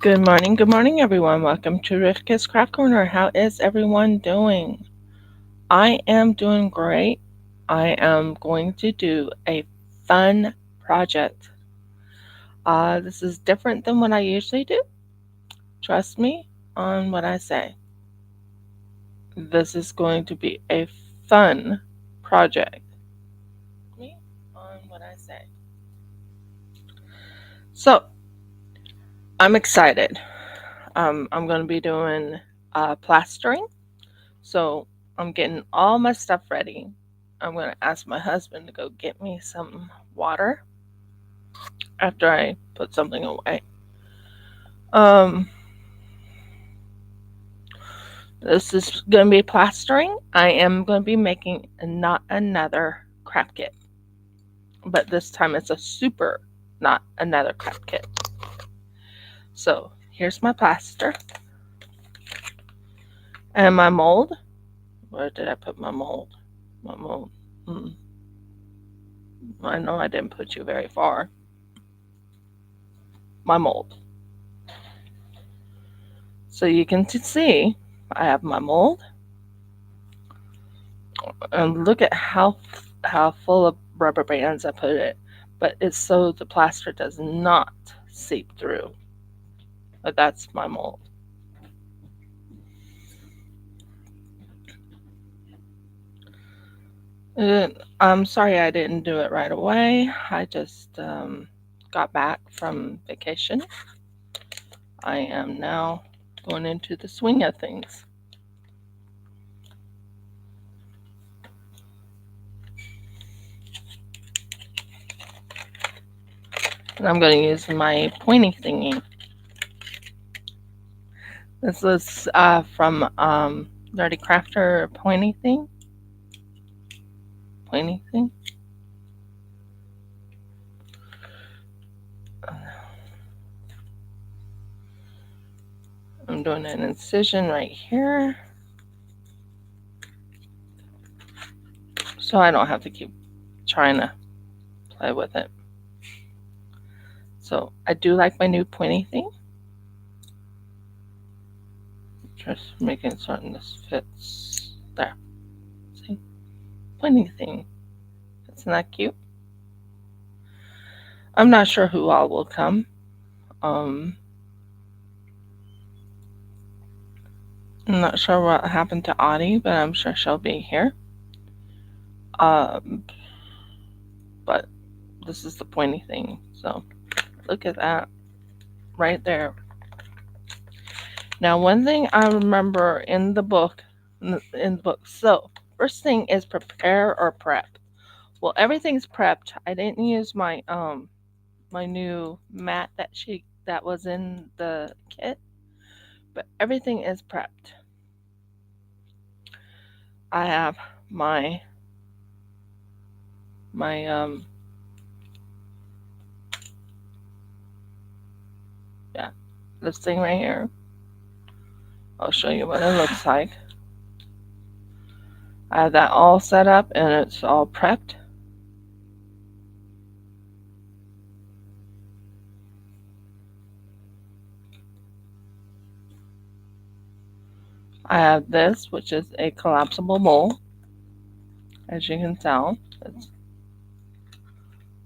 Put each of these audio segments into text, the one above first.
Good morning, everyone. Welcome to Rivka's Craft Corner. How is everyone doing? I am doing great. I am going to do a fun project. This is different than what I usually do. Trust me on what I say. This is going to be a fun project. Me on what I say. So, I'm excited. I'm going to be doing plastering. So I'm getting all my stuff ready. I'm going to ask my husband to go get me some water after I put something away. Um, this is going to be plastering. I am going to be making not another craft kit, but this time it's a super not another craft kit. So here's my plaster and my mold. Where did I put my mold? My mold. Hmm. I know I didn't put you very far. My mold. So you can see I have my mold, and look at how full of rubber bands I put it. But it's so the plaster does not seep through. But that's my mold. I'm sorry I didn't do it right away. I just got back from vacation. I am now going into the swing of things. And I'm going to use my pointy thingy. This is from Nerdy Crafter pointy thing. Pointy thing. I'm doing an incision right here, so I don't have to keep trying to play with it. So I do like my new pointy thing. Just making certain this fits there. See? Pointy thing. Isn't that cute? I'm not sure who all will come. I'm not sure what happened to Audie, but I'm sure she'll be here. Um, but this is the pointy thing. So look at that right there. Now, one thing I remember in the book, so first thing is prepare or prep. Well, everything's prepped. I didn't use my new mat that was in the kit, but everything is prepped. I have my yeah, this thing right here. I'll show you what it looks like. I have that all set up and it's all prepped. I have this, which is a collapsible bowl. As you can tell, it's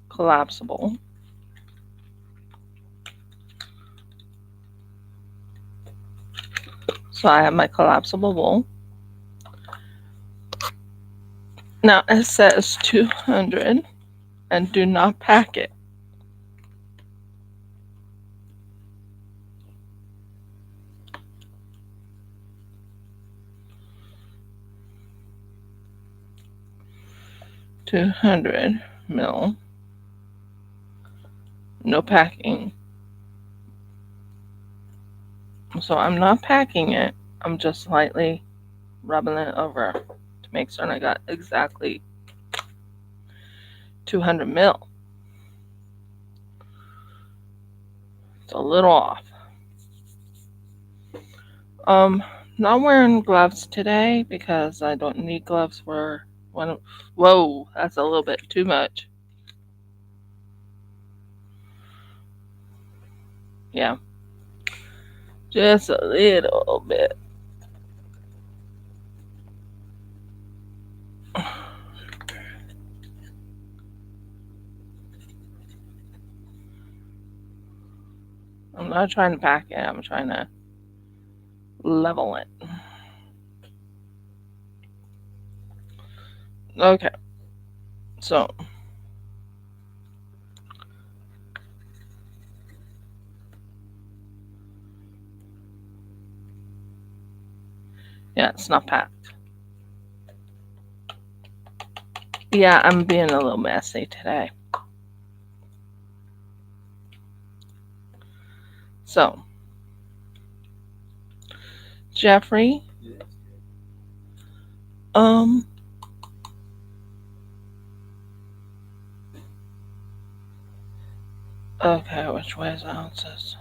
collapsible. So I have my collapsible bowl. Now it says 200 and do not pack it. $200 ml. No packing. So I'm not packing it. I'm just lightly rubbing it over to make certain I got exactly 200 ml. It's a little off. Not wearing gloves today because I don't need gloves for when. Whoa, that's a little bit too much. Yeah. Just a little bit. I'm not trying to pack it, I'm trying to level it. Okay, so yeah, it's not packed. Yeah, I'm being a little messy today. So, Jeffrey, um, okay, which way is ounces?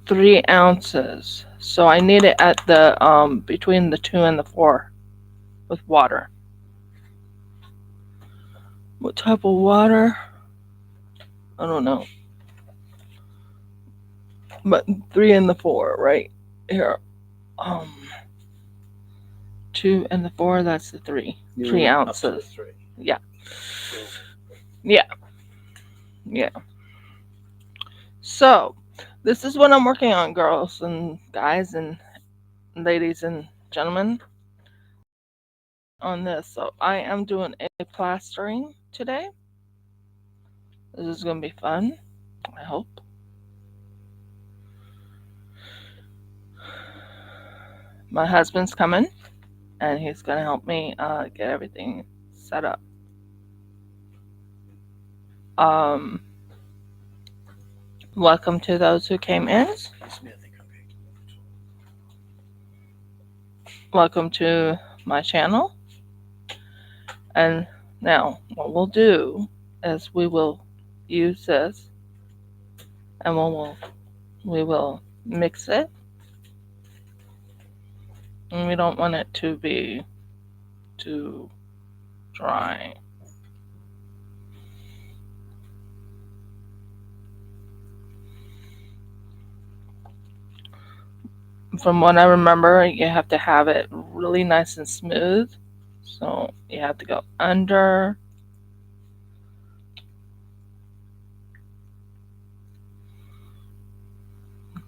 3 ounces. So I need it at the between the 2 and the 4 with water. What type of water? I don't know. But 3 and the 4, right? Here. Um 2 and the 4, that's the 3. You 3 ounces. 3. Yeah. Yeah. Yeah. So this is what I'm working on, girls and guys and ladies and gentlemen, on this. So I am doing a plastering today. This is gonna be fun, I hope. My husband's coming and he's gonna help me get everything set up. Um Welcome to those who came in. Welcome to my channel. And now what we'll do is we will use this and we will mix it. And we don't want it to be too dry. From what I remember, you have to have it really nice and smooth. So you have to go under.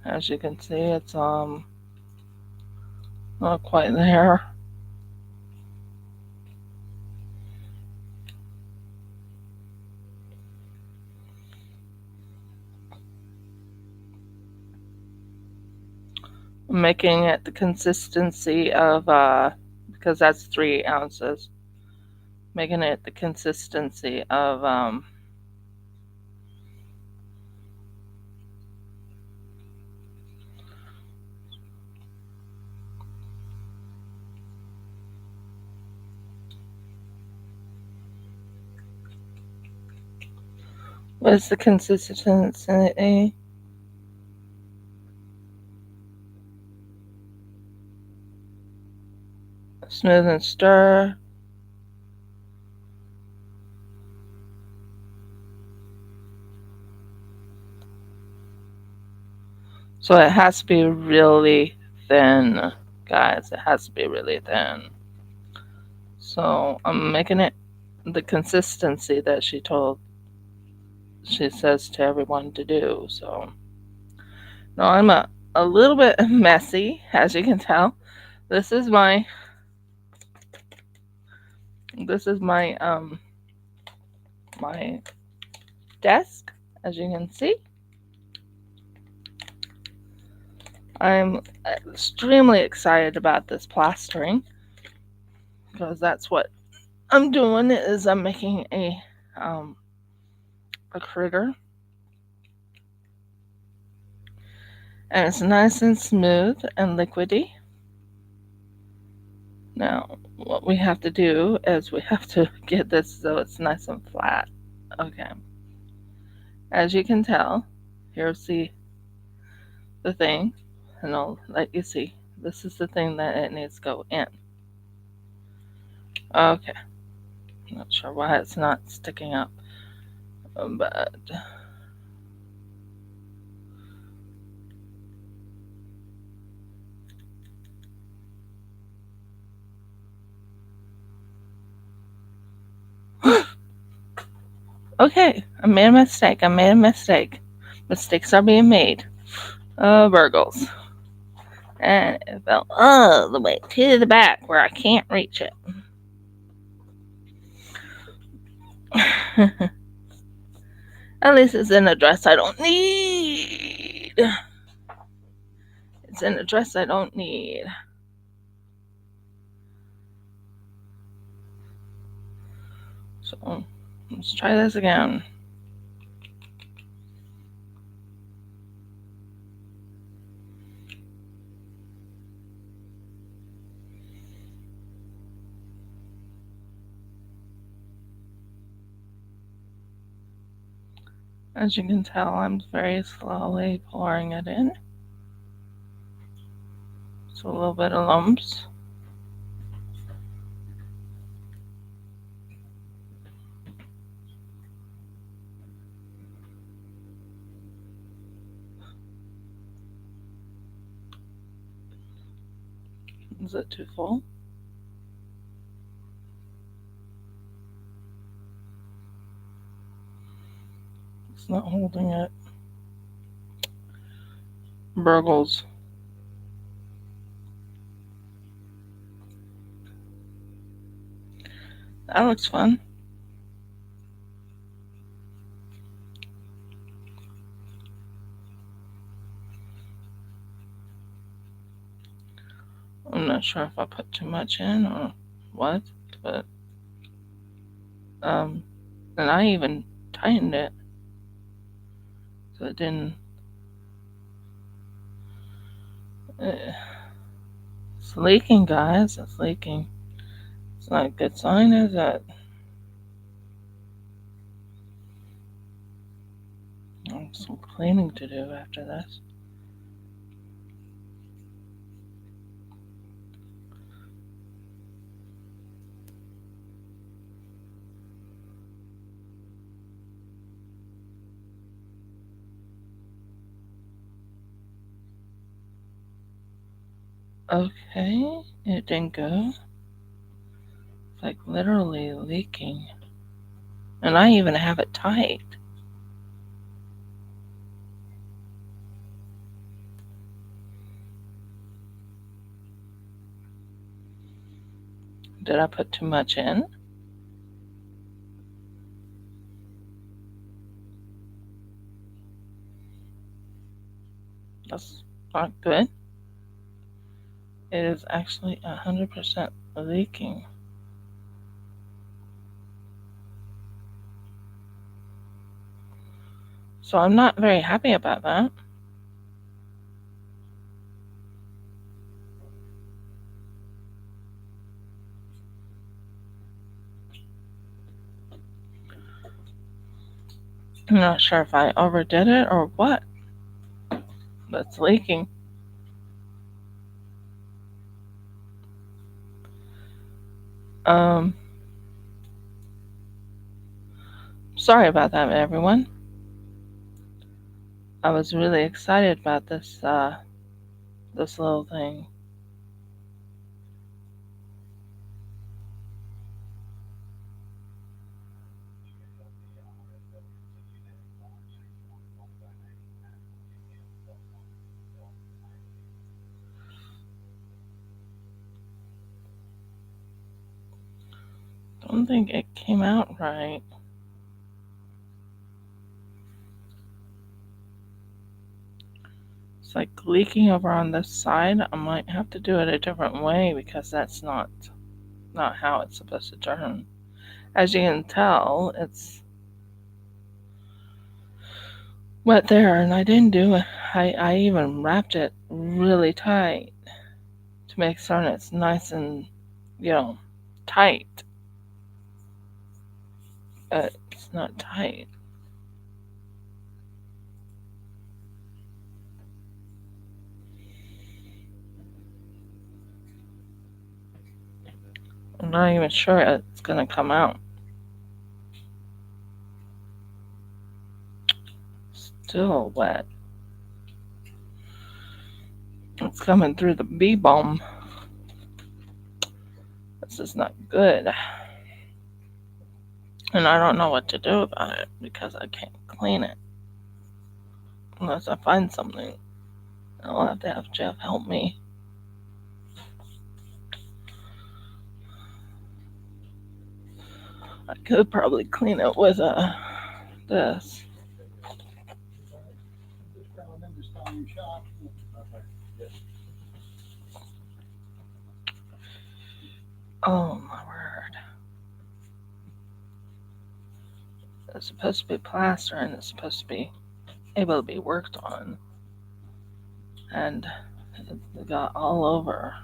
As you can see, it's not quite there. I'm making it the consistency of because that's 3 ounces. Making it the consistency of what's the consistency? Smooth and stir. So it has to be really thin, guys. It has to be really thin. So I'm making it the consistency that she says to everyone to do. So now I'm a little bit messy, as you can tell. This is my my desk, as you can see. I'm extremely excited about this plastering because that's what I'm doing is I'm making a critter, and it's nice and smooth and liquidy. Now what we have to do is we have to get this so it's nice and flat. Okay, as you can tell, here's the thing, and I'll let you see. This is the thing that it needs to go in. Okay, not sure why it's not sticking up, but Okay, I made a mistake. Mistakes are being made. Burgles. And it fell all the way to the back where I can't reach it. At least it's in a dress I don't need. It's in a dress I don't need. So let's try this again. As you can tell, I'm very slowly pouring it in. So a little bit of lumps. Is it too full? It's not holding it. Burgles. That looks fun. I'm not sure if I put too much in or what, but and I even tightened it so it didn't. It's leaking, guys. It's leaking. It's not a good sign, is it? I have some cleaning to do after this. Okay, it didn't go. It's like literally leaking. And I even have it tight. Did I put too much in? That's not good. It is actually 100% leaking. So I'm not very happy about that. I'm not sure if I overdid it or what, but it's leaking. Sorry about that, everyone. I was really excited about this little thing. Don't think it came out right. It's like leaking over on this side. I might have to do it a different way because that's not how it's supposed to turn. As you can tell, it's wet there, and I didn't do it. I even wrapped it really tight to make certain it's nice and, tight. But it's not tight. I'm not even sure it's gonna come out. Still wet. It's coming through the bee balm. This is not good. And I don't know what to do about it because I can't clean it unless I find something. I'll have to have Jeff help me. I could probably clean it with this. Oh my word. It's supposed to be plaster and it's supposed to be able to be worked on. And it got all over.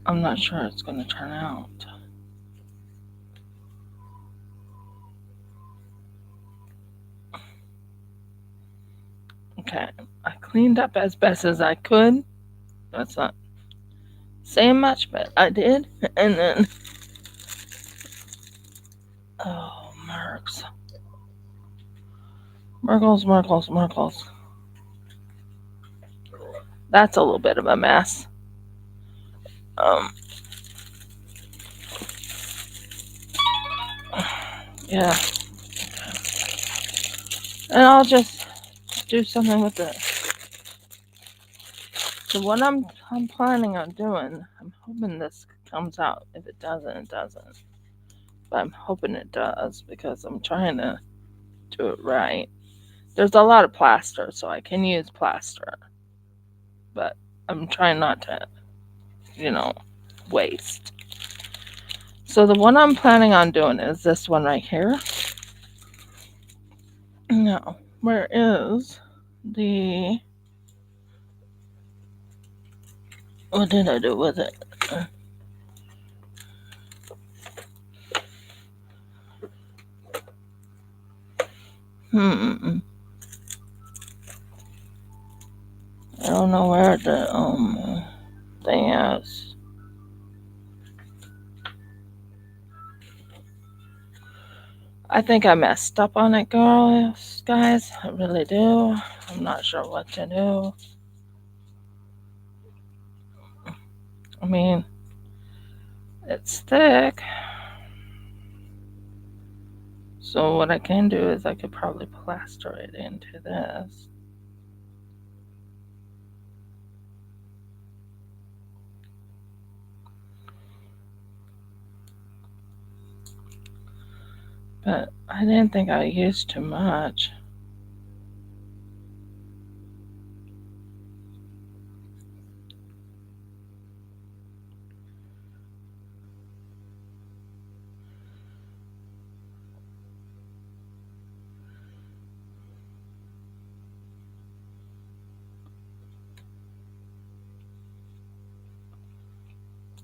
I'm not sure it's going to turn out. Okay, I cleaned up as best as I could. That's not saying much, but I did. And then, oh, Mercs. Merkles. That's a little bit of a mess. Um, yeah. And I'll just do something with it. So what I'm planning on doing, I'm hoping this comes out. If it doesn't, it doesn't. But I'm hoping it does because I'm trying to do it right. There's a lot of plaster, so I can use plaster. But I'm trying not to, you know, waste. So the one I'm planning on doing is this one right here. Now, where is the... What did I do with it? Hmm. I don't know where the thing is. I think I messed up on it, guys. I really do. I'm not sure what to do. I mean, it's thick. So what I can do is I could probably plaster it into this. But I didn't think I used too much.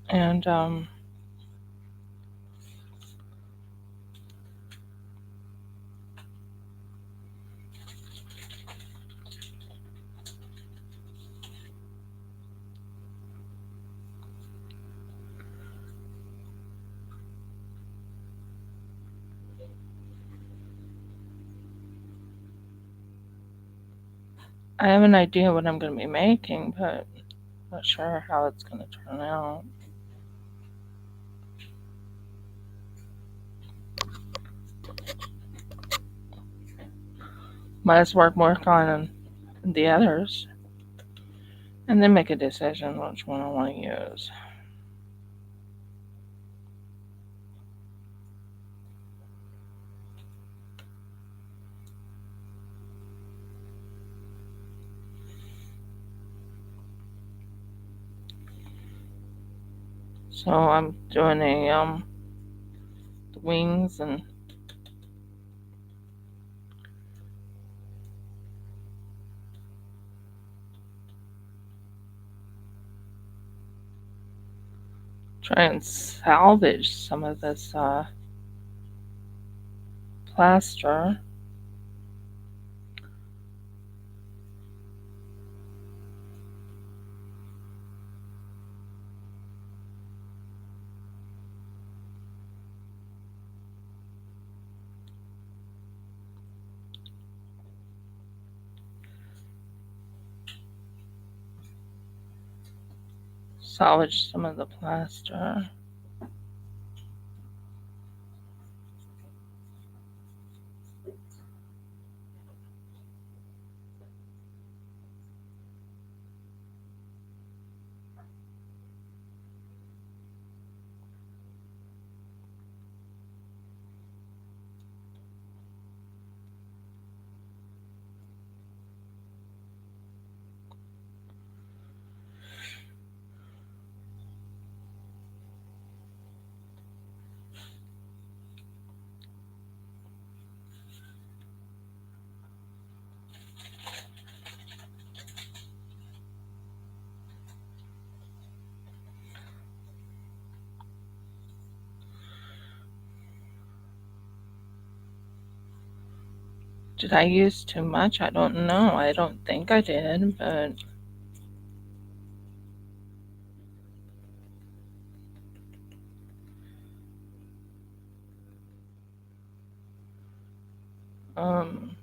And I have an idea what I'm going to be making, but not sure how it's going to turn out. Might as well work on the others and then make a decision which one I want to use. So I'm doing the wings and try and salvage some of this plaster. Salvage some of the plaster. Did I use too much? I don't know. I don't think I did, but um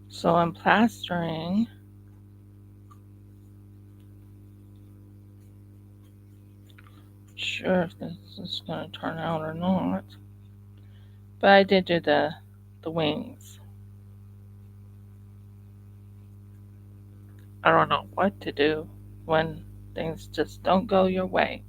so I'm plastering. Sure if this is gonna turn out or not. But I did do the wings. I don't know what to do when things just don't go your way.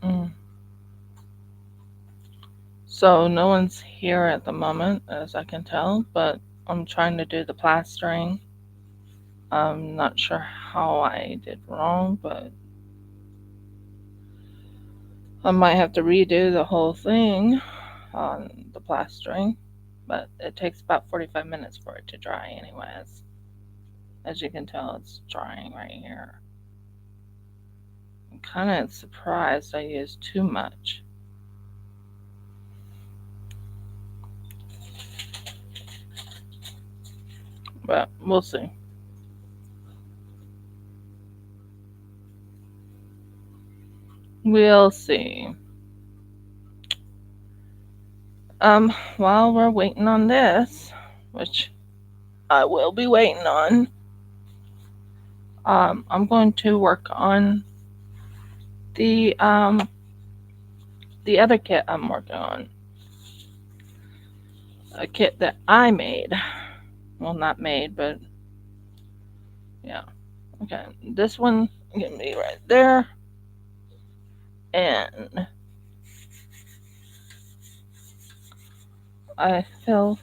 Mm. So no one's here at the moment, as I can tell, but I'm trying to do the plastering. I'm not sure how I did wrong, but I might have to redo the whole thing on the plastering. But it takes about 45 minutes for it to dry anyways. As you can tell, it's drying right here. I'm kind of surprised I used too much. But we'll see. We'll see. While we're waiting on this, which I will be waiting on, I'm going to work on the um the other kit I'm working on. A kit that I made. Well, not made, but yeah. Okay, this one can be right there, and I feel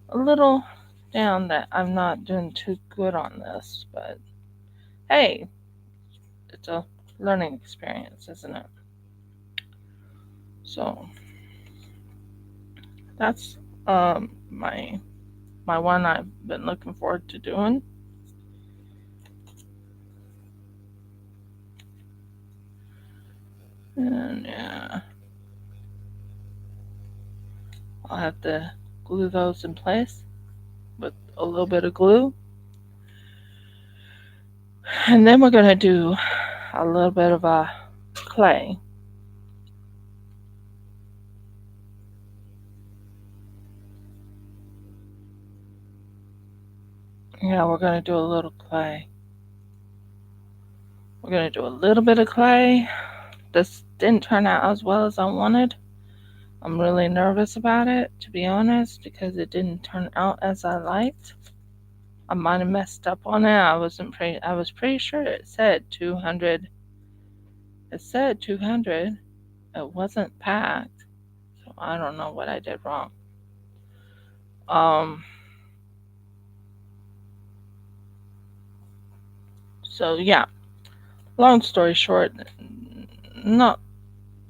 a little down that I'm not doing too good on this, but hey, it's a learning experience, isn't it? So that's my one I've been looking forward to doing. And yeah, I'll have to glue those in place with a little bit of glue. And then we're going to do a little bit of a clay. Yeah, we're going to do a little clay. We're going to do a little bit of clay. This didn't turn out as well as I wanted. I'm really nervous about it, to be honest, because it didn't turn out as I liked. I might have messed up on it. I was pretty sure it said 200. It said 200. It wasn't packed. So I don't know what I did wrong. Um so yeah, long story short, not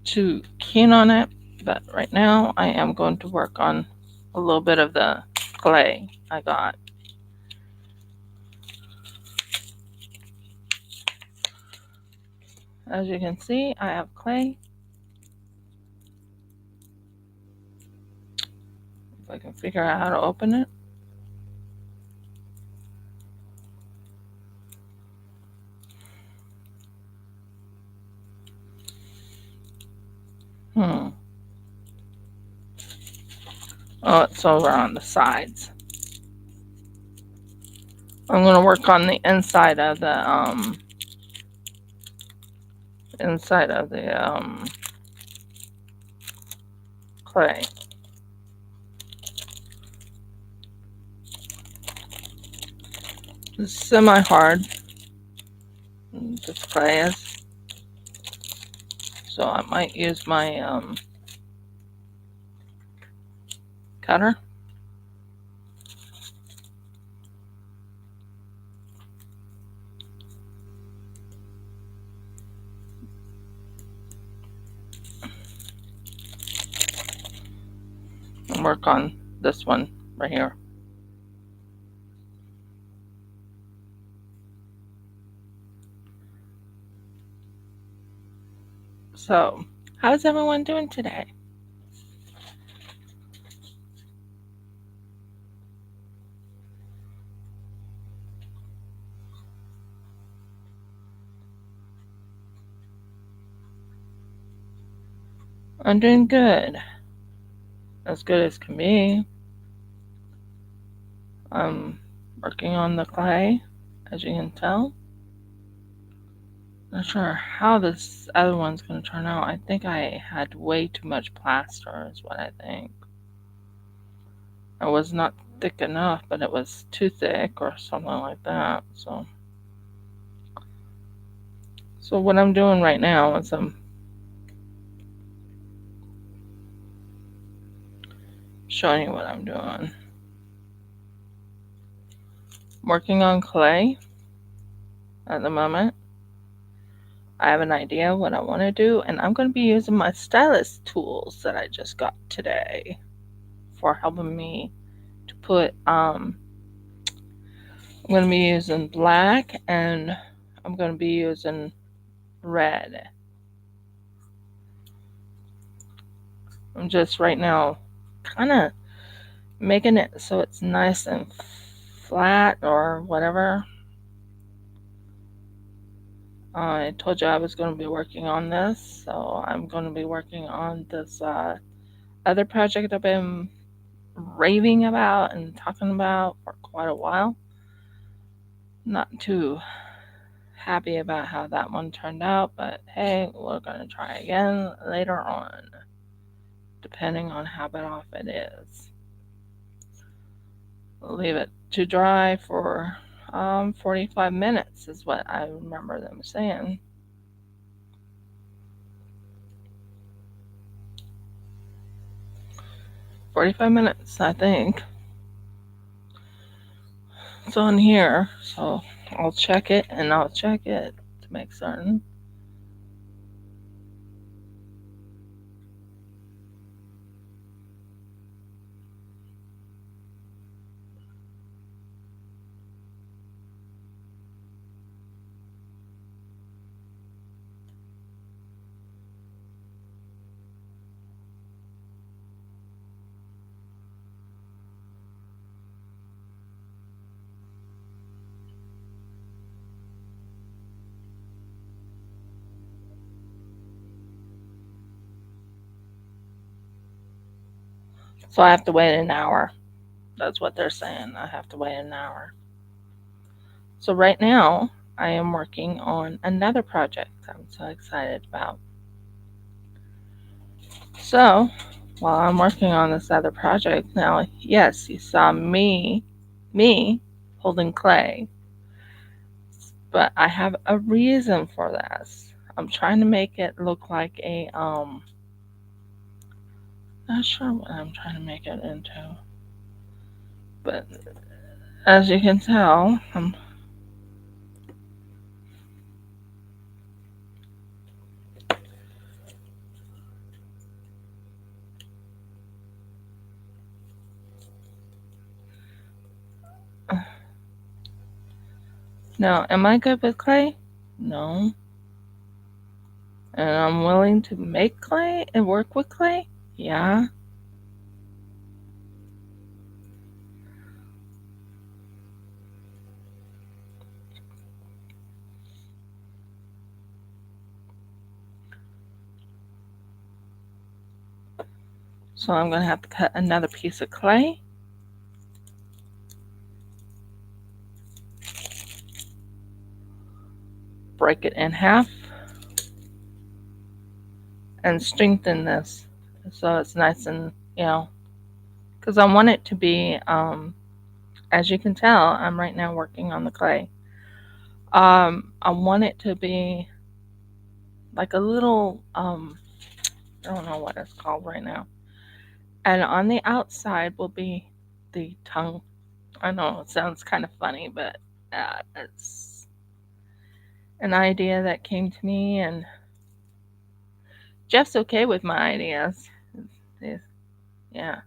too keen on it, but right now I am going to work on a little bit of the clay I got. As you can see, I have clay. If I can figure out how to open it. Hmm. Oh, it's over on the sides. I'm gonna work on the inside of the clay. semi-hard. This clay is. So I might use my cutter. And work on this one right here. So, how's everyone doing today? I'm doing good. As good as can be. I'm working on the clay, as you can tell. Not sure how this other one's going to turn out. I think I had way too much plaster, is what I think. It was not thick enough, but it was too thick or something like that. So what I'm doing right now is I'm showing you what I'm doing. Working on clay at the moment. I have an idea what I want to do, and I'm going to be using my stylus tools that I just got today for helping me to put I'm going to be using black, and I'm going to be using red. I'm just right now kind of making it so it's nice and flat or whatever. I told you I was going to be working on this, so I'm going to be working on this other project I've been raving about and talking about for quite a while. Not too happy about how that one turned out, but hey, we're going to try again later on, depending on how bad off it is. We'll leave it to dry for 45 minutes is what I remember them saying. 45 minutes, I think. It's on here, so I'll check it and I'll check it to make certain. So I have to wait an hour. That's what they're saying. I have to wait an hour. So right now, I am working on another project I'm so excited about. So while I'm working on this other project now, yes, you saw me holding clay, but I have a reason for this. I'm trying to make it look like a not sure what I'm trying to make it into, but as you can tell, now, am I good with clay? No. And I'm willing to make clay and work with clay? Yeah. So I'm going to have to cut another piece of clay. Break it in half. And strengthen this so it's nice and, because I want it to be as you can tell, I'm right now working on the clay. I want it to be like a little, I don't know what it's called right now. And on the outside will be the tongue. I know it sounds kind of funny, but it's an idea that came to me, and Jeff's okay with my ideas. Yeah.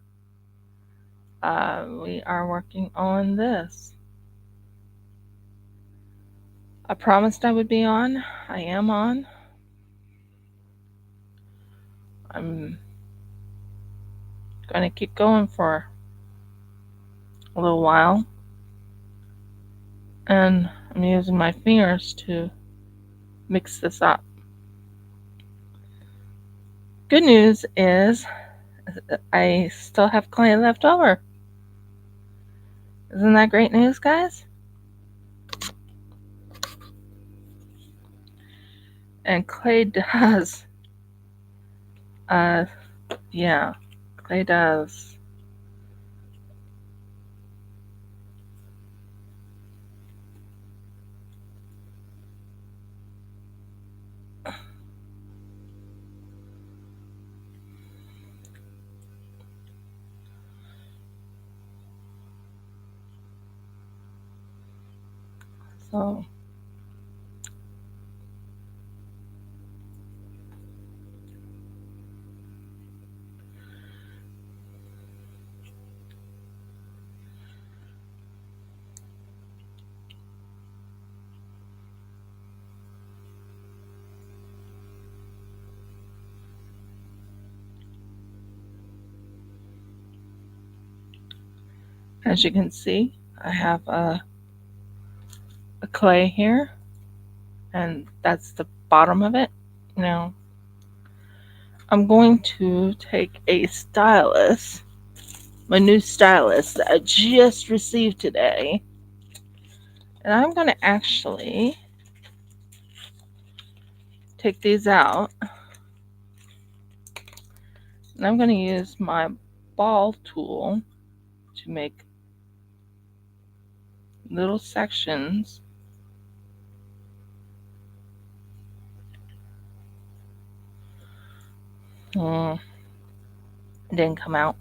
We are working on this. I promised I would be on. I am on. I'm going to keep going for a little while. And I'm using my fingers to mix this up. Good news is I still have clay left over. Isn't that great news, guys? And clay does, uh, yeah, clay does. So, as you can see, I have a clay here, and that's the bottom of it. Now, I'm going to take a stylus, my new stylus that I just received today, and I'm going to actually take these out, and I'm going to use my ball tool to make little sections. It didn't come out.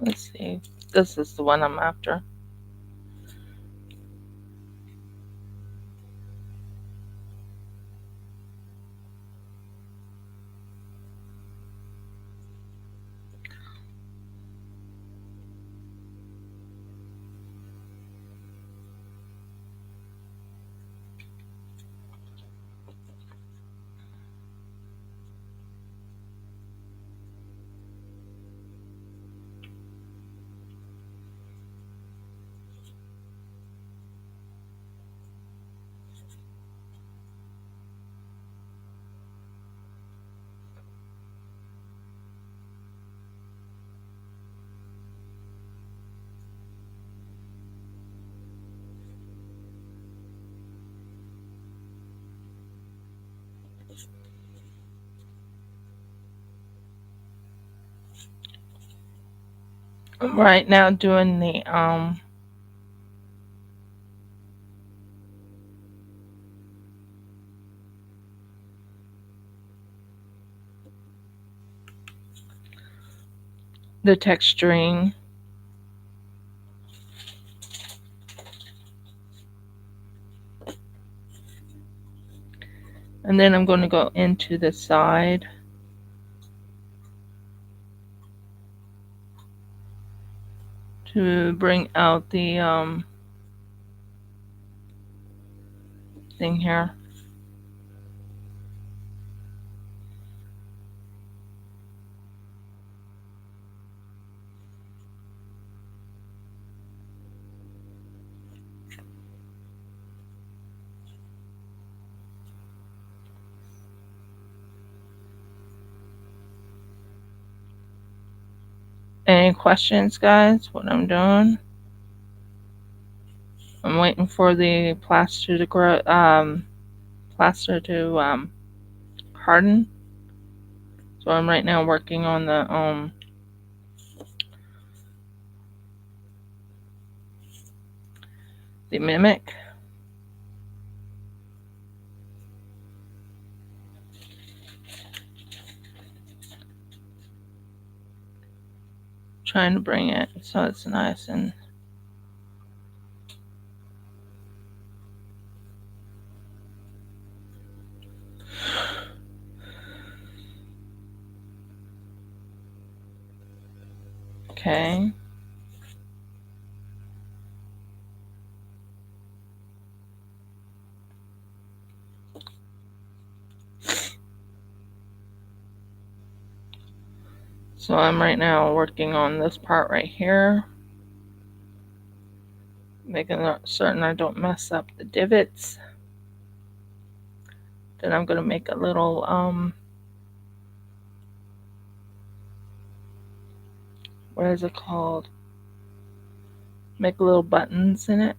Let's see. This is the one I'm after. I'm right now doing the texturing. And then I'm going to go into the side to bring out the thing here. Any questions, guys? What I'm doing? I'm waiting for the plaster to grow. Plaster to harden. So I'm right now working on the mimic. Trying to bring it so it's nice and okay. So I'm right now working on this part right here, making certain I don't mess up the divots. Then I'm gonna make a little what is it called? Make little buttons in it.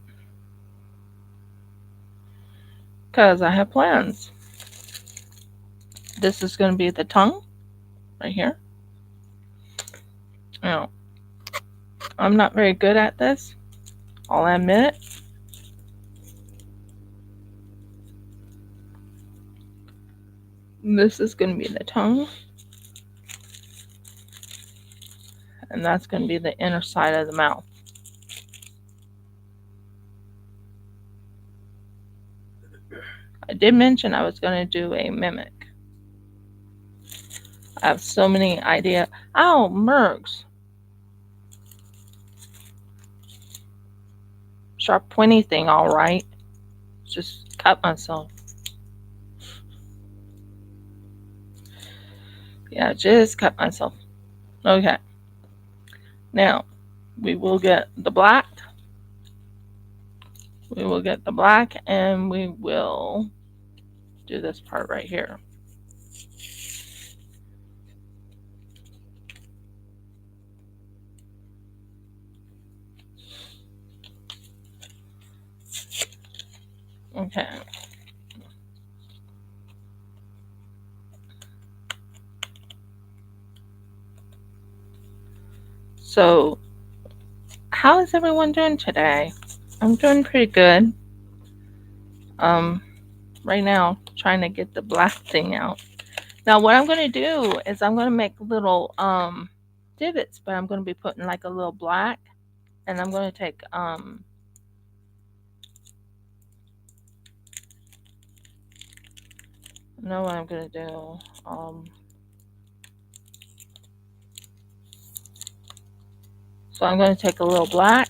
Because I have plans. This is gonna be the tongue right here. Now, I'm not very good at this. I'll admit it. This is going to be the tongue. And that's going to be the inner side of the mouth. I did mention I was going to do a mimic. I have so many ideas. Oh, Mergs. Sharp pointy thing, all right. Just cut myself. Yeah, just cut myself. Okay. Now, we will get the black. We will get the black and we will do this part right here. Okay. So, how is everyone doing today? I'm doing pretty good. Right now, trying to get the black thing out. Now, what I'm going to do is I'm going to make little divots, but I'm going to be putting like a little black, and I'm going to take I know what I'm going to do. So I'm going to take a little black,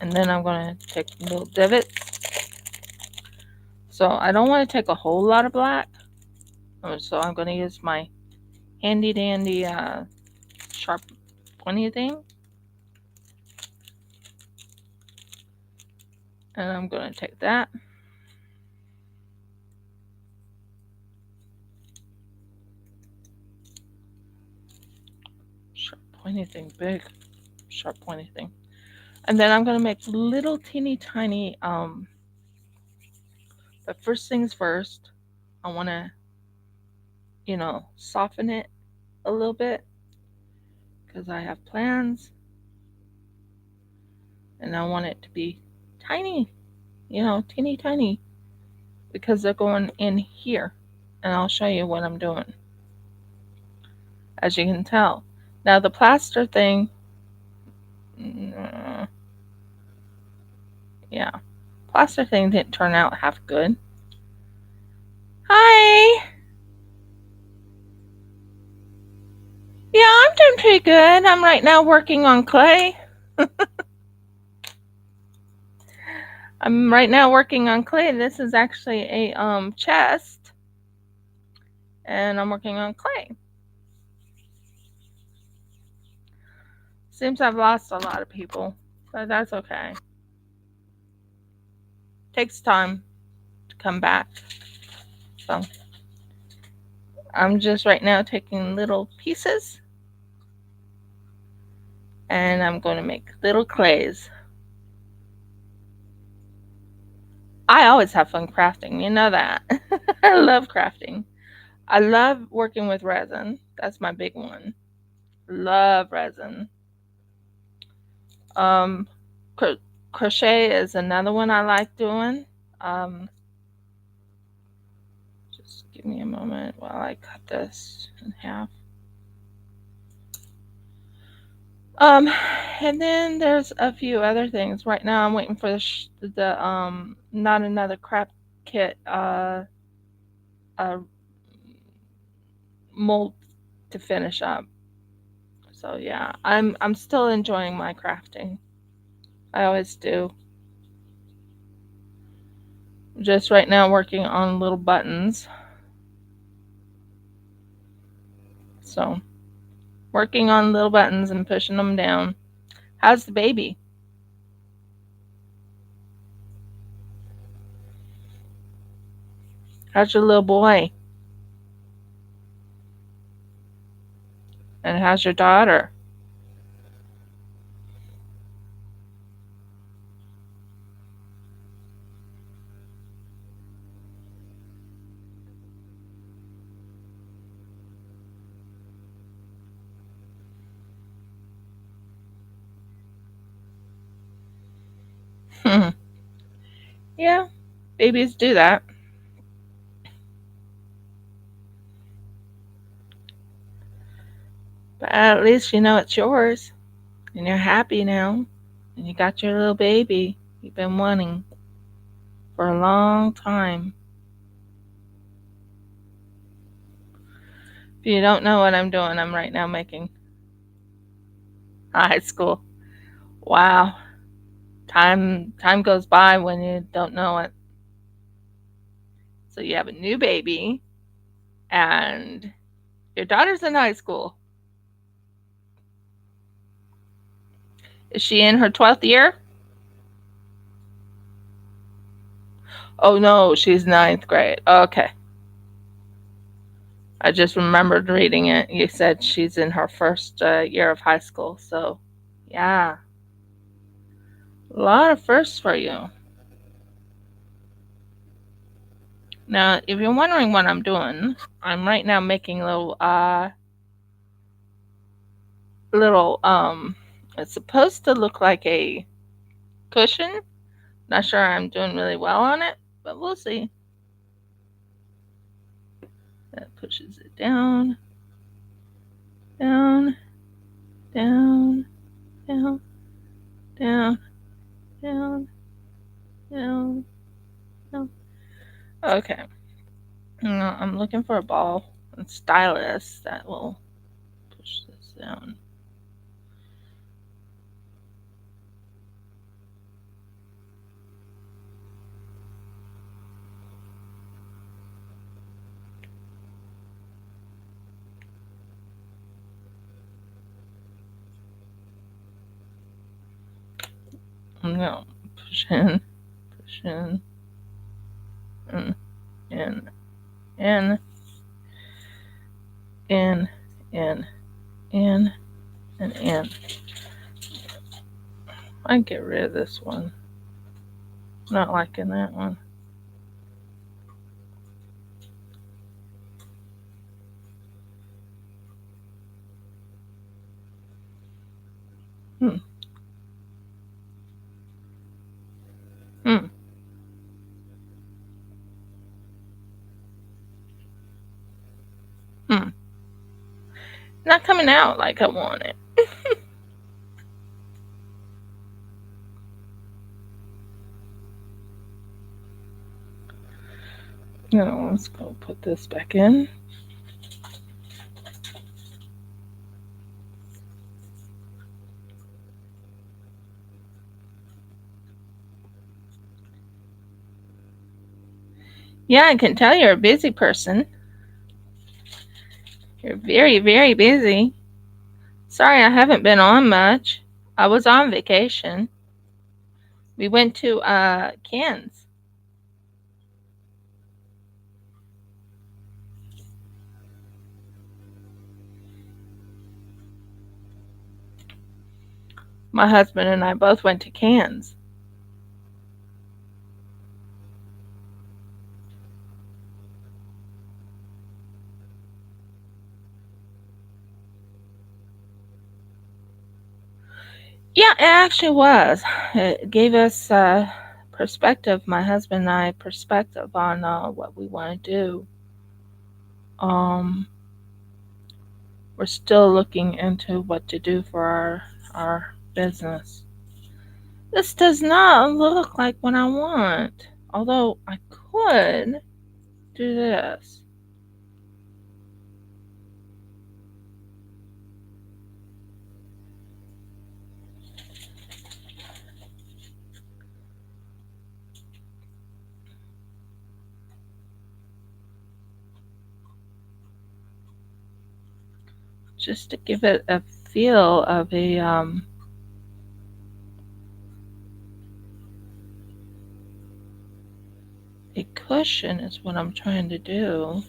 and then I'm going to take little divots. So I don't want to take a whole lot of black. So I'm going to use my handy dandy sharp pointy thing. And I'm going to take that. Sharp pointy thing, big sharp pointy thing. And then I'm going to make little teeny tiny, but first things first, I want to, soften it a little bit because I have plans and I want it to be tiny, teeny tiny because they're going in here. And I'll show you what I'm doing. As you can tell. Now the plaster thing, yeah, plaster thing didn't turn out half good. Hi! Yeah, I'm doing pretty good. I'm right now working on clay. I'm right now working on clay. This is actually a chest. And I'm working on clay. Seems I've lost a lot of people, but that's okay. Takes time to come back. So I'm just right now taking little pieces and I'm going to make little clays. I always have fun crafting, you know that. I love crafting. I love working with resin. That's my big one. Love resin. Um, cro- Crochet is another one I like doing. Um, just give me a moment while I cut this in half. Um, and then there's a few other things. Right now, I'm waiting for the not another craft kit uh mold to finish up. So yeah, I'm still enjoying my crafting. I always do. Just right now working on little buttons. So working on little buttons and pushing them down. How's the baby? How's your little boy? And how's your daughter? Yeah, babies do that. But at least you know it's yours. And you're happy now. And you got your little baby you've been wanting for a long time. If you don't know what I'm doing, I'm right now making high school. Wow. Time goes by when you don't know it. So you have a new baby and your daughter's in high school. Is she in her 12th year? Oh no, she's ninth grade. Okay. I just remembered reading it. You said she's in her first year of high school. So, yeah, a lot of firsts for you. Now, if you're wondering what I'm doing, I'm right now making little. It's supposed to look like a cushion. Not sure I'm doing really well on it, but we'll see. That pushes it down, down, down, down, down, down, down, down. Okay. No, I'm looking for a ball and stylus that will push this down. No, push in, in, in, in, in, in, in, and in. I get rid of this one. Not liking that one. Hmm. Hmm. Hmm. Not coming out like I want it. No, let's go put this back in. Yeah, I can tell you're a busy person. You're very, very busy. Sorry I haven't been on much. I was on vacation. We went to Cairns. My husband and I both went to Cannes. Yeah, it actually was. It gave us perspective, my husband and I, perspective on what we want to do. Um, we're still looking into what to do for our business. This does not look like what I want, although I could do this. Just to give it a feel of a cushion is what I'm trying to do.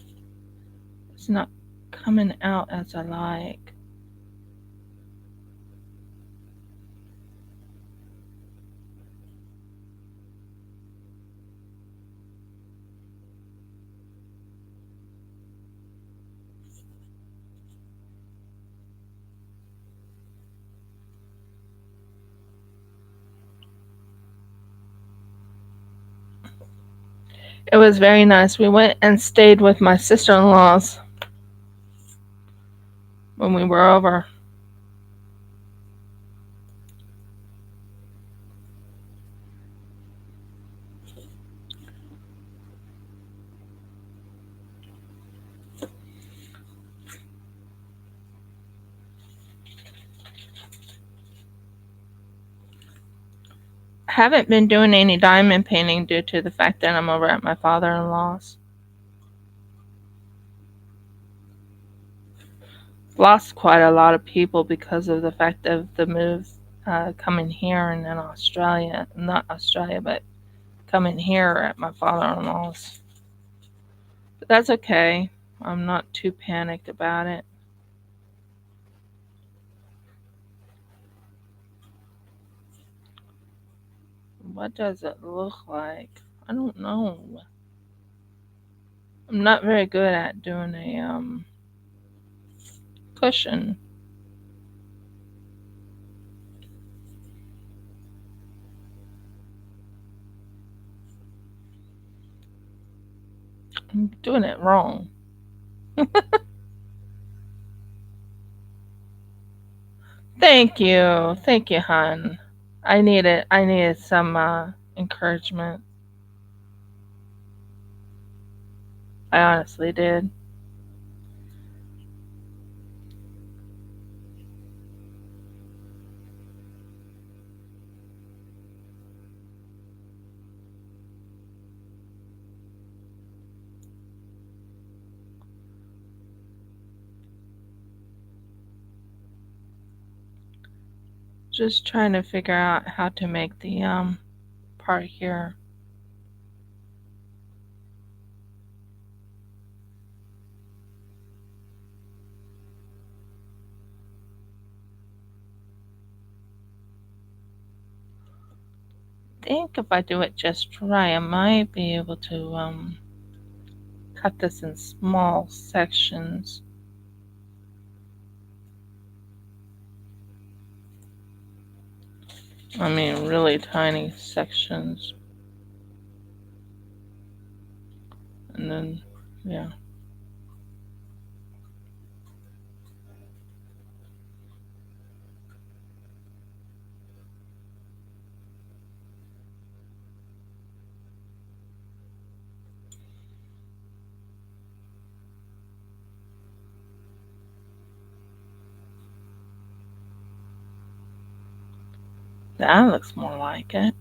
It's not coming out as I like. It was very nice. We went and stayed with my sister-in-laws when we were over. I haven't been doing any diamond painting due to the fact that I'm over at my father-in-law's. Lost quite a lot of people because of the fact of the move coming here and in Australia. Not Australia, but coming here at my father-in-law's. But that's okay. I'm not too panicked about it. What does it look like? I don't know. I'm not very good at doing a cushion. I'm doing it wrong. Thank you, hon. I needed some encouragement. I honestly did. Just trying to figure out how to make the part here. I think if I do it just right, I might be able to cut this in small sections. I mean, really tiny sections. And then, yeah. That looks more like it.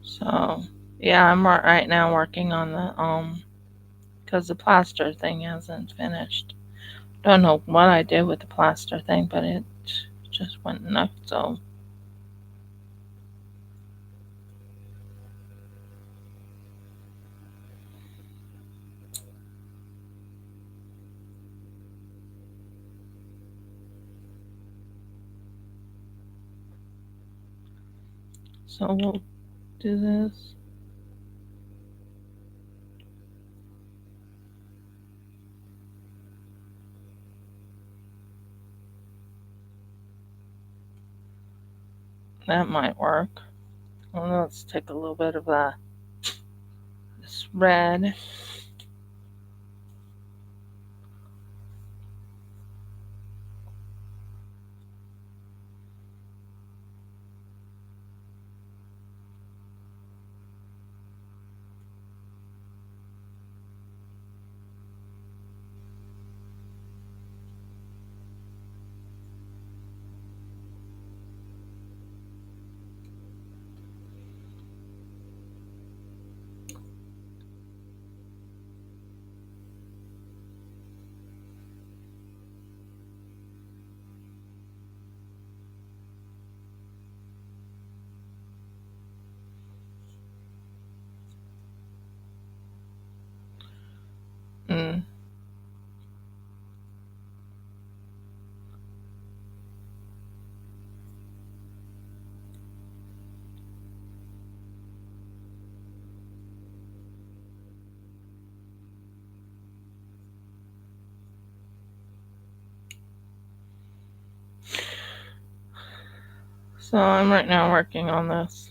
So yeah, I'm right now working on the because the plaster thing hasn't finished. Don't know what I did with the plaster thing, but it just went nuts. So we'll do this. That might work. Well, let's take a little bit of this red. Mm. So I'm right now working on this.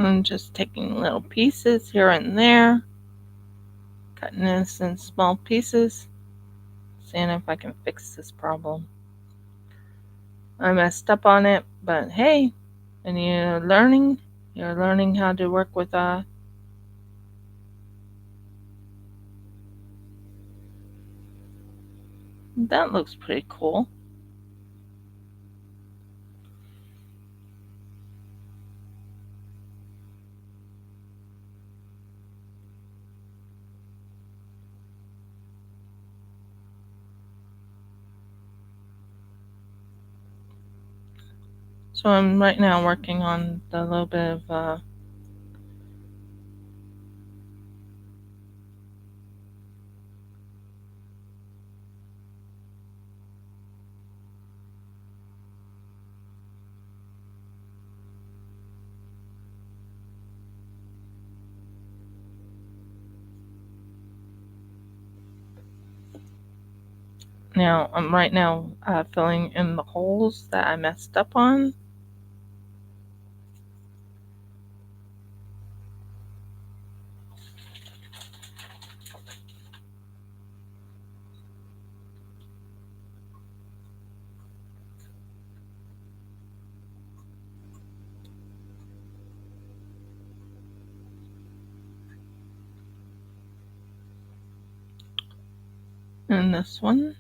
I'm just taking little pieces here and there, cutting this in small pieces, seeing if I can fix this problem. I messed up on it, but hey, and you're learning how to work with that looks pretty cool. So I'm right now working on the little bit of now I'm right now filling in the holes that I messed up on. And this one.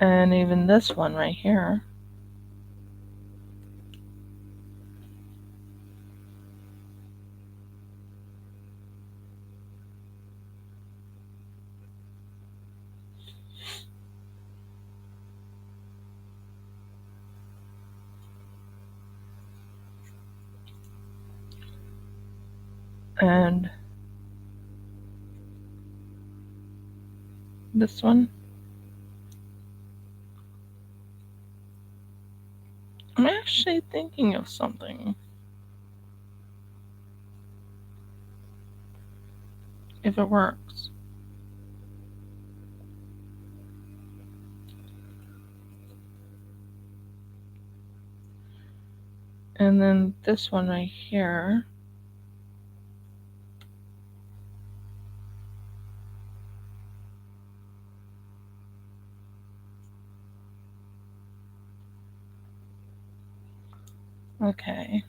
And even this one right here. And this one. I'm actually thinking of something. If it works. And then this one right here. Okay,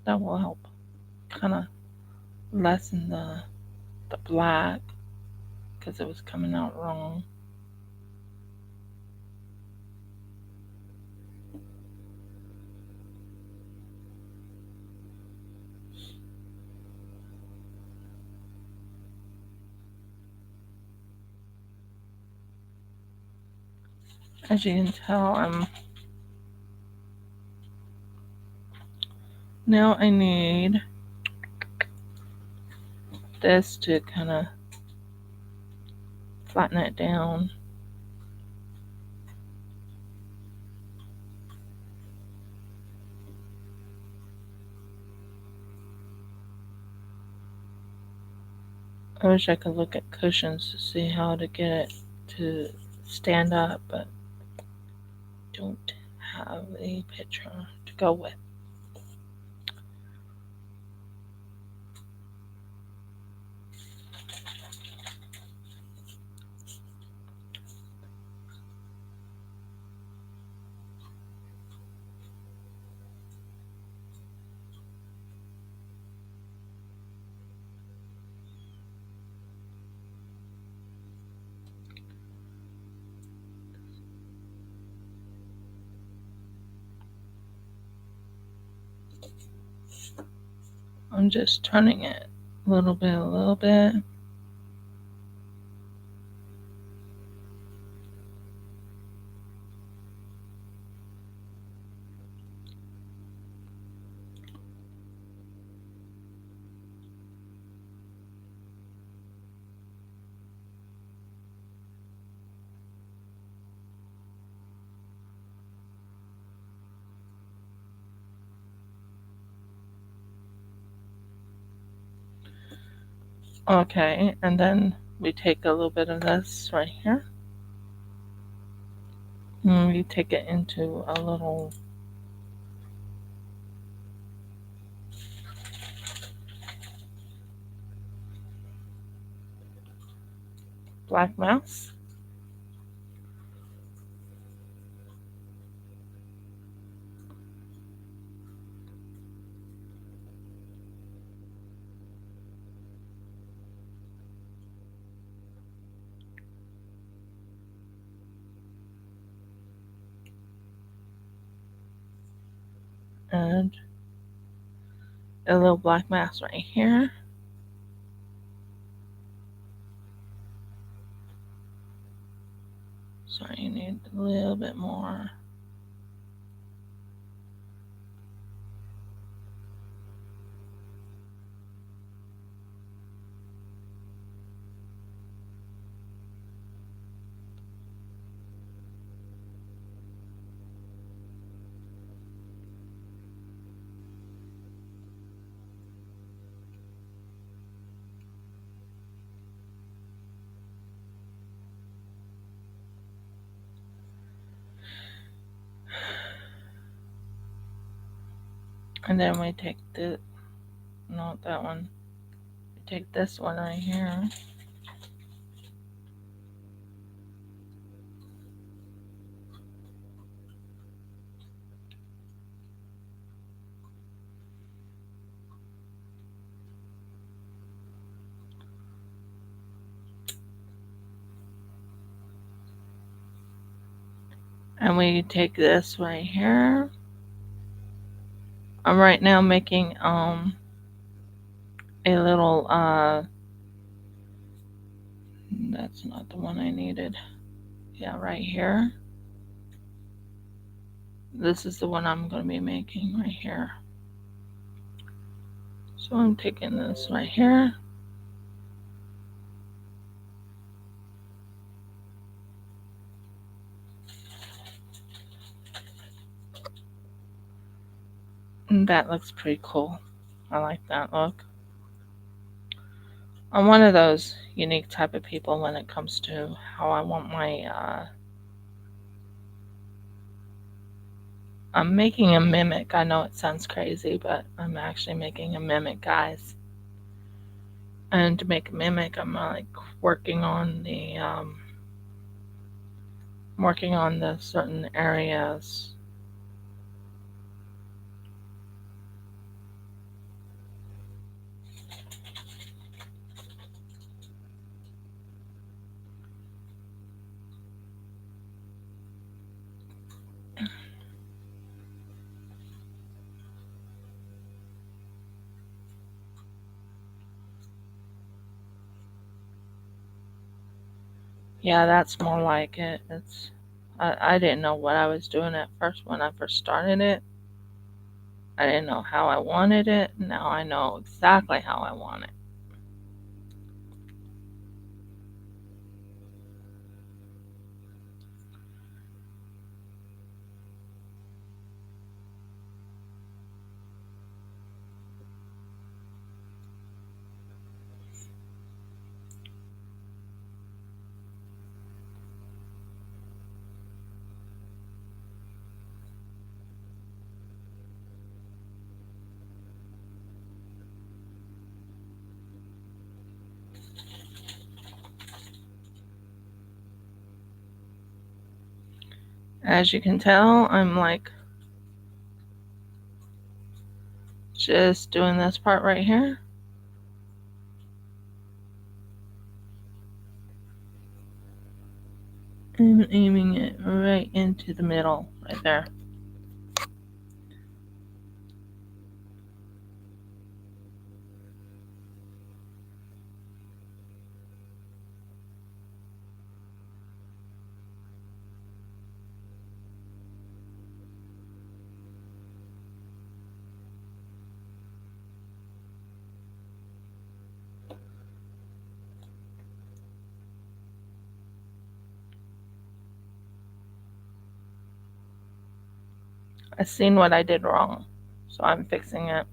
that will help kind of lessen the black because it was coming out wrong. As you can tell, now I need this to kind of flatten it down. I wish I could look at cushions to see how to get it to stand up, but don't have a picture to go with. I'm just turning it a little bit. Okay, and then we take a little bit of this right here. And we take it into a little black mouse. And a little black mask right here. So you need a little bit more. And then we take not that one. We take this one right here. And we take this right here. I'm right now making a little that's not the one I needed. Yeah, right here. This is the one I'm going to be making right here. So I'm taking this right here. And that looks pretty cool. I like that look. I'm one of those unique type of people when it comes to how I want my I'm making a mimic. I know it sounds crazy, but I'm actually making a mimic, guys. And to make a mimic, I'm like working on the certain areas. Yeah, that's more like it. I didn't know what I was doing at first when I first started it. I didn't know how I wanted it. Now I know exactly how I want it. As you can tell, I'm like just doing this part right here. I'm aiming it right into the middle, right there. I seen what I did wrong, so I'm fixing it.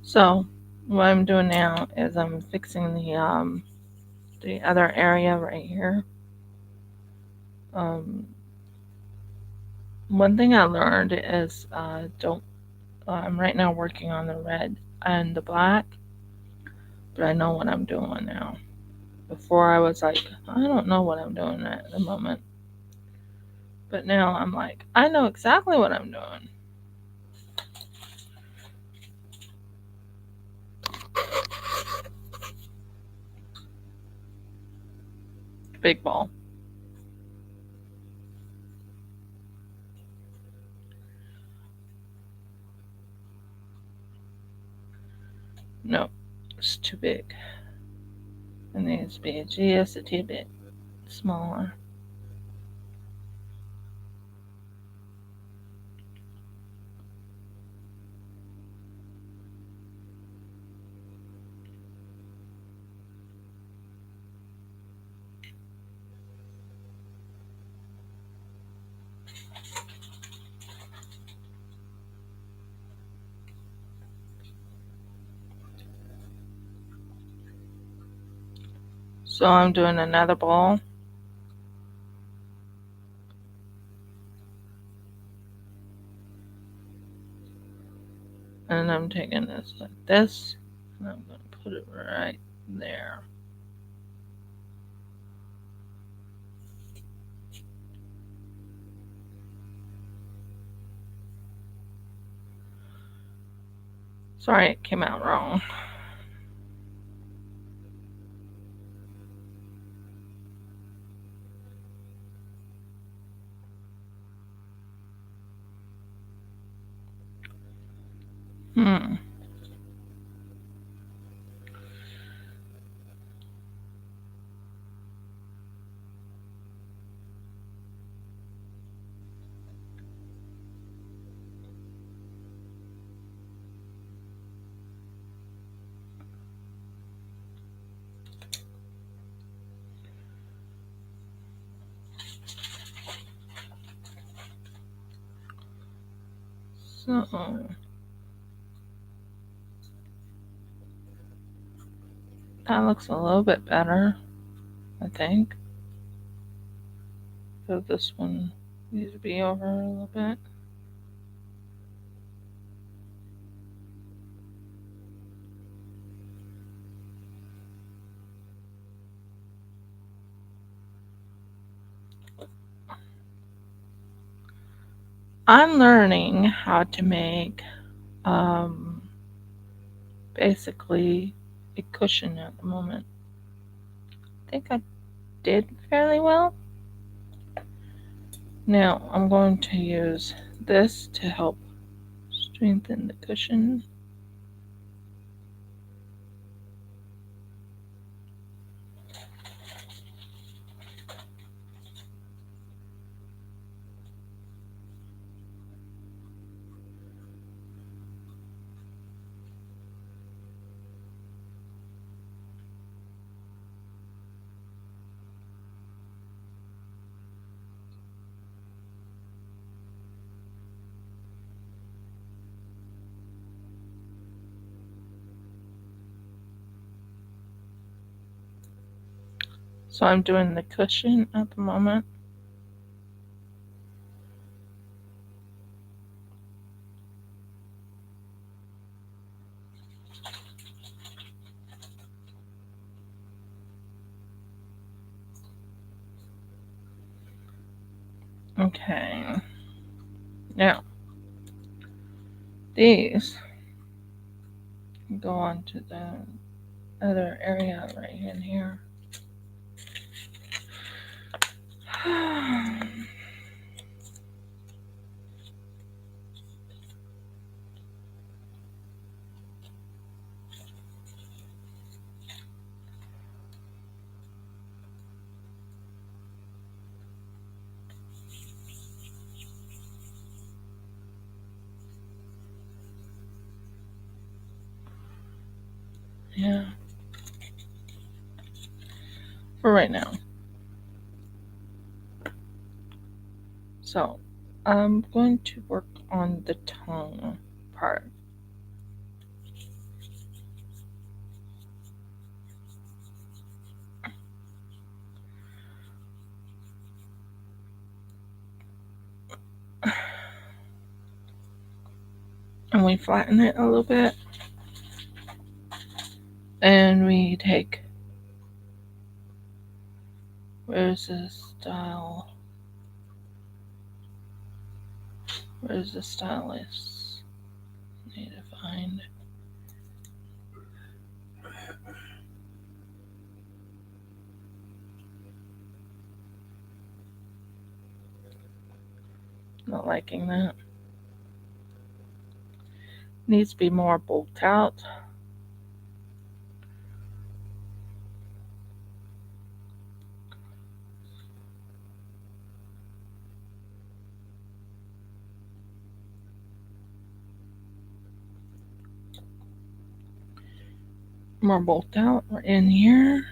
So what I'm doing now is I'm fixing the other area right here. One thing I learned is don't. I'm right now working on the red and the black, but I know what I'm doing now. Before I was like, I don't know what I'm doing at the moment, but now I'm like, I know exactly what I'm doing. Big ball. No, it's too big. It needs to be just a teeny bit smaller. So I'm doing another ball. And I'm taking this like this, and I'm going to put it right there. Sorry, it came out wrong. Hmm. So that looks a little bit better, I think. So this one needs to be over a little bit. I'm learning how to make basically a cushion at the moment. I think I did fairly well. Now I'm going to use this to help strengthen the cushion. So I'm doing the cushion at the moment. Okay. Now, these go on to the other area right in here. Yeah. For right now. So, I'm going to work on the tongue part. And we flatten it a little bit. And we take, where's the style? Where's the stylus? Need to find. Not liking that. Needs to be more bulked out. More bulked out in here.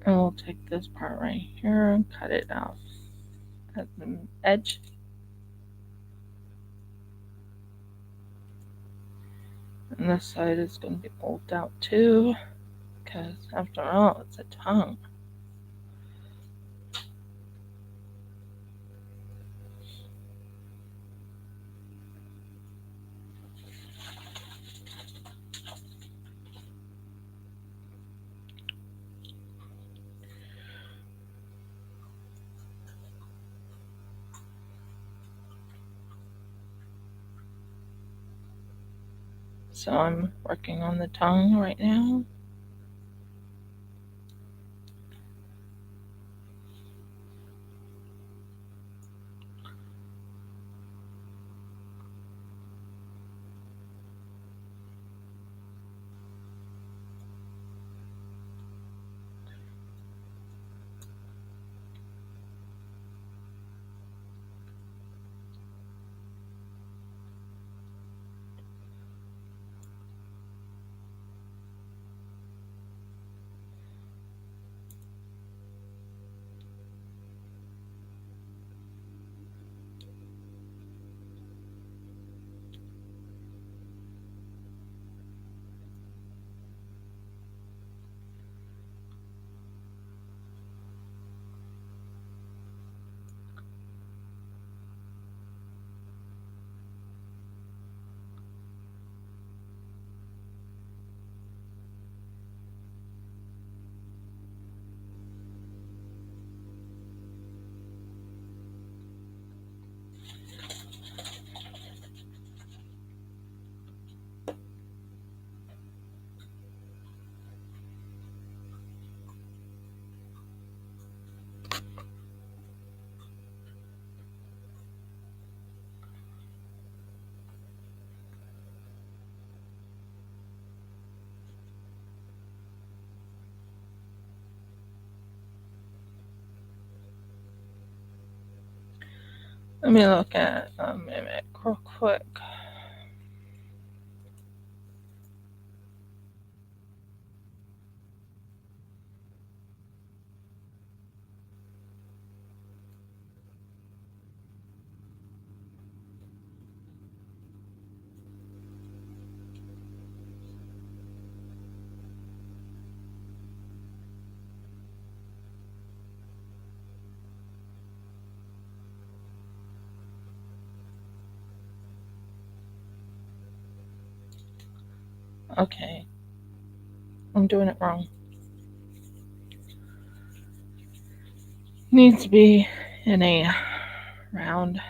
And we'll take this part right here and cut it off at the edge. And this side is going to be bulked out too, because after all, it's a tongue. So I'm working on the tongue right now. Let me look at a mimic real quick. Okay, I'm doing it wrong. Needs to be in a round.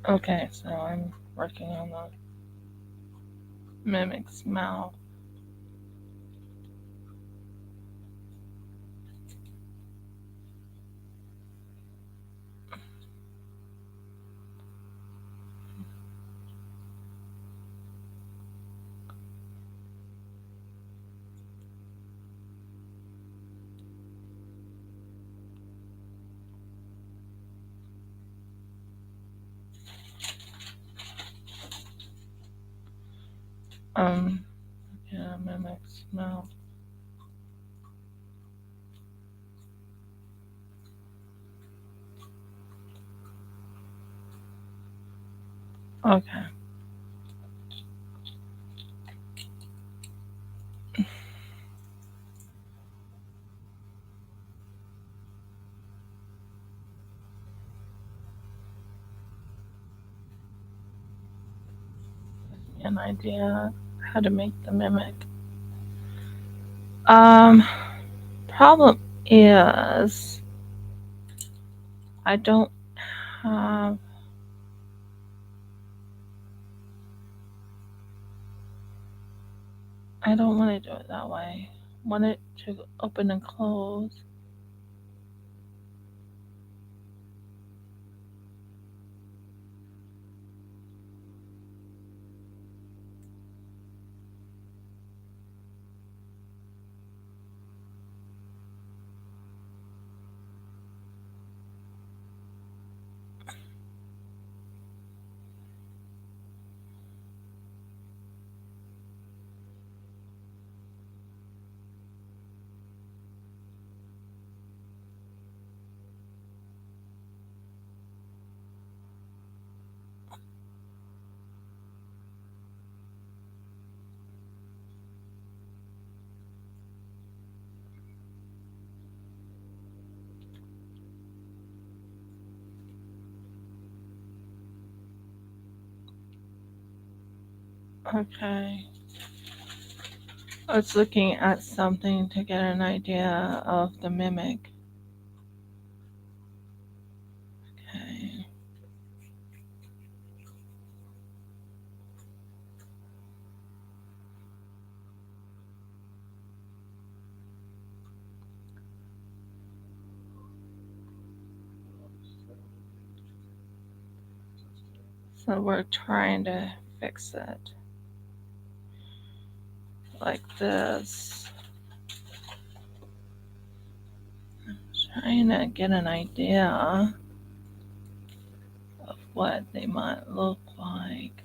Okay, so I'm working on the mimic's mouth. Yeah, mimic's mouth. Okay. An idea how to make the mimic. Um, Problem is, I don't have. I don't want to do it that way. I want it to open and close. Okay. I was looking at something to get an idea of the mimic. Okay. So we're trying to fix it like this. Trying to get an idea of what they might look like.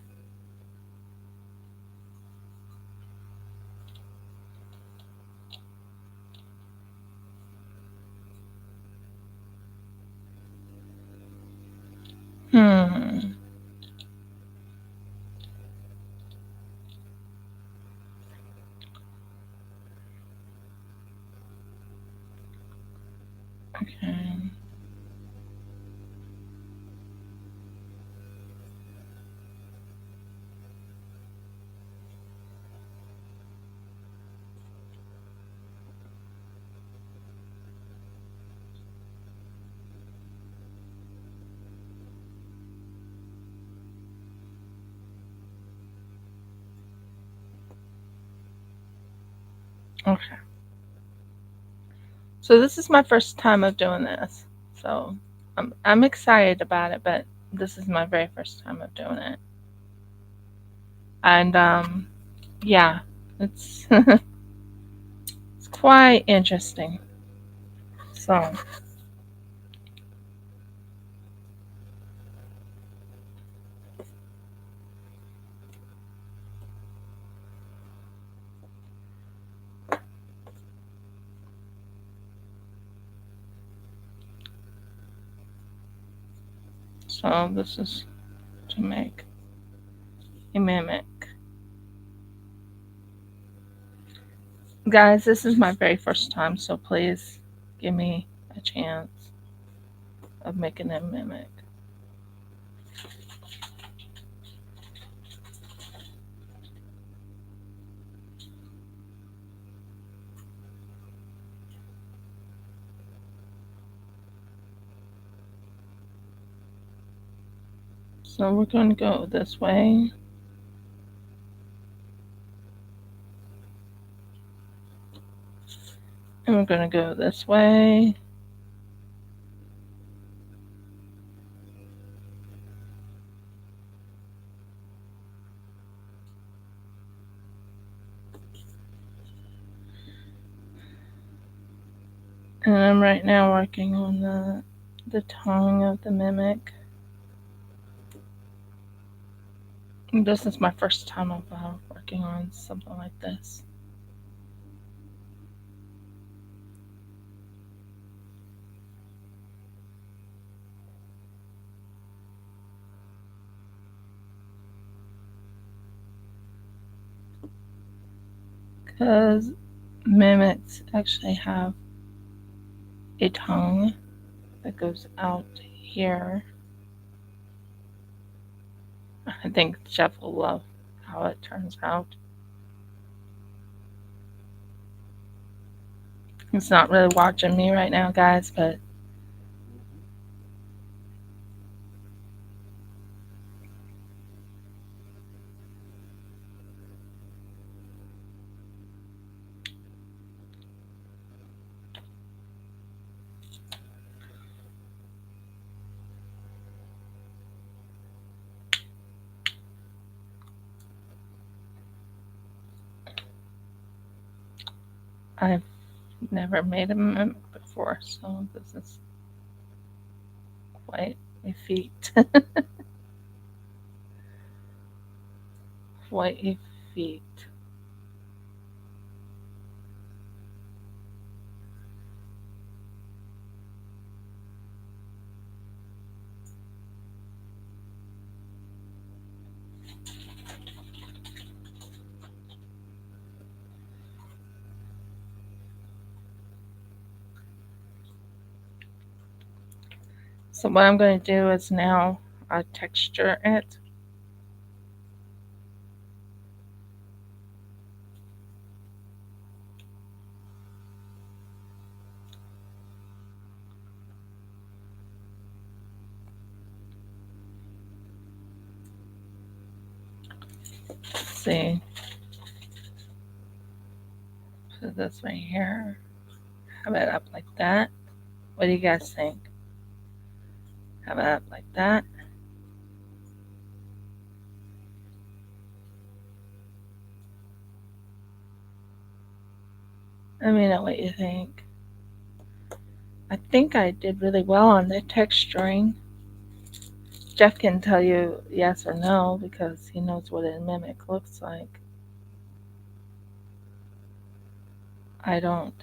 Hmm. Okay. Okay. So this is my first time of doing this. So I'm excited about it, but this is my very first time of doing it. And yeah, it's it's quite interesting. So this is to make a mimic. Guys, this is my very first time, so please give me a chance of making a mimic. So we're going to go this way. And we're going to go this way. And I'm right now working on the tongue of the mimic. And this is my first time of working on something like this. Because mimics actually have a tongue that goes out here. I think Jeff will love how it turns out. He's not really watching me right now, guys, but I've never made a mimic before, so this is quite a feat. Quite a feat. So what I'm going to do is now texture it. Let's see. Put this right here. Have it up like that. What do you guys think? Have it up like that. Let me know what you think. I think I did really well on the texturing. Jeff can tell you yes or no because he knows what a mimic looks like. I don't.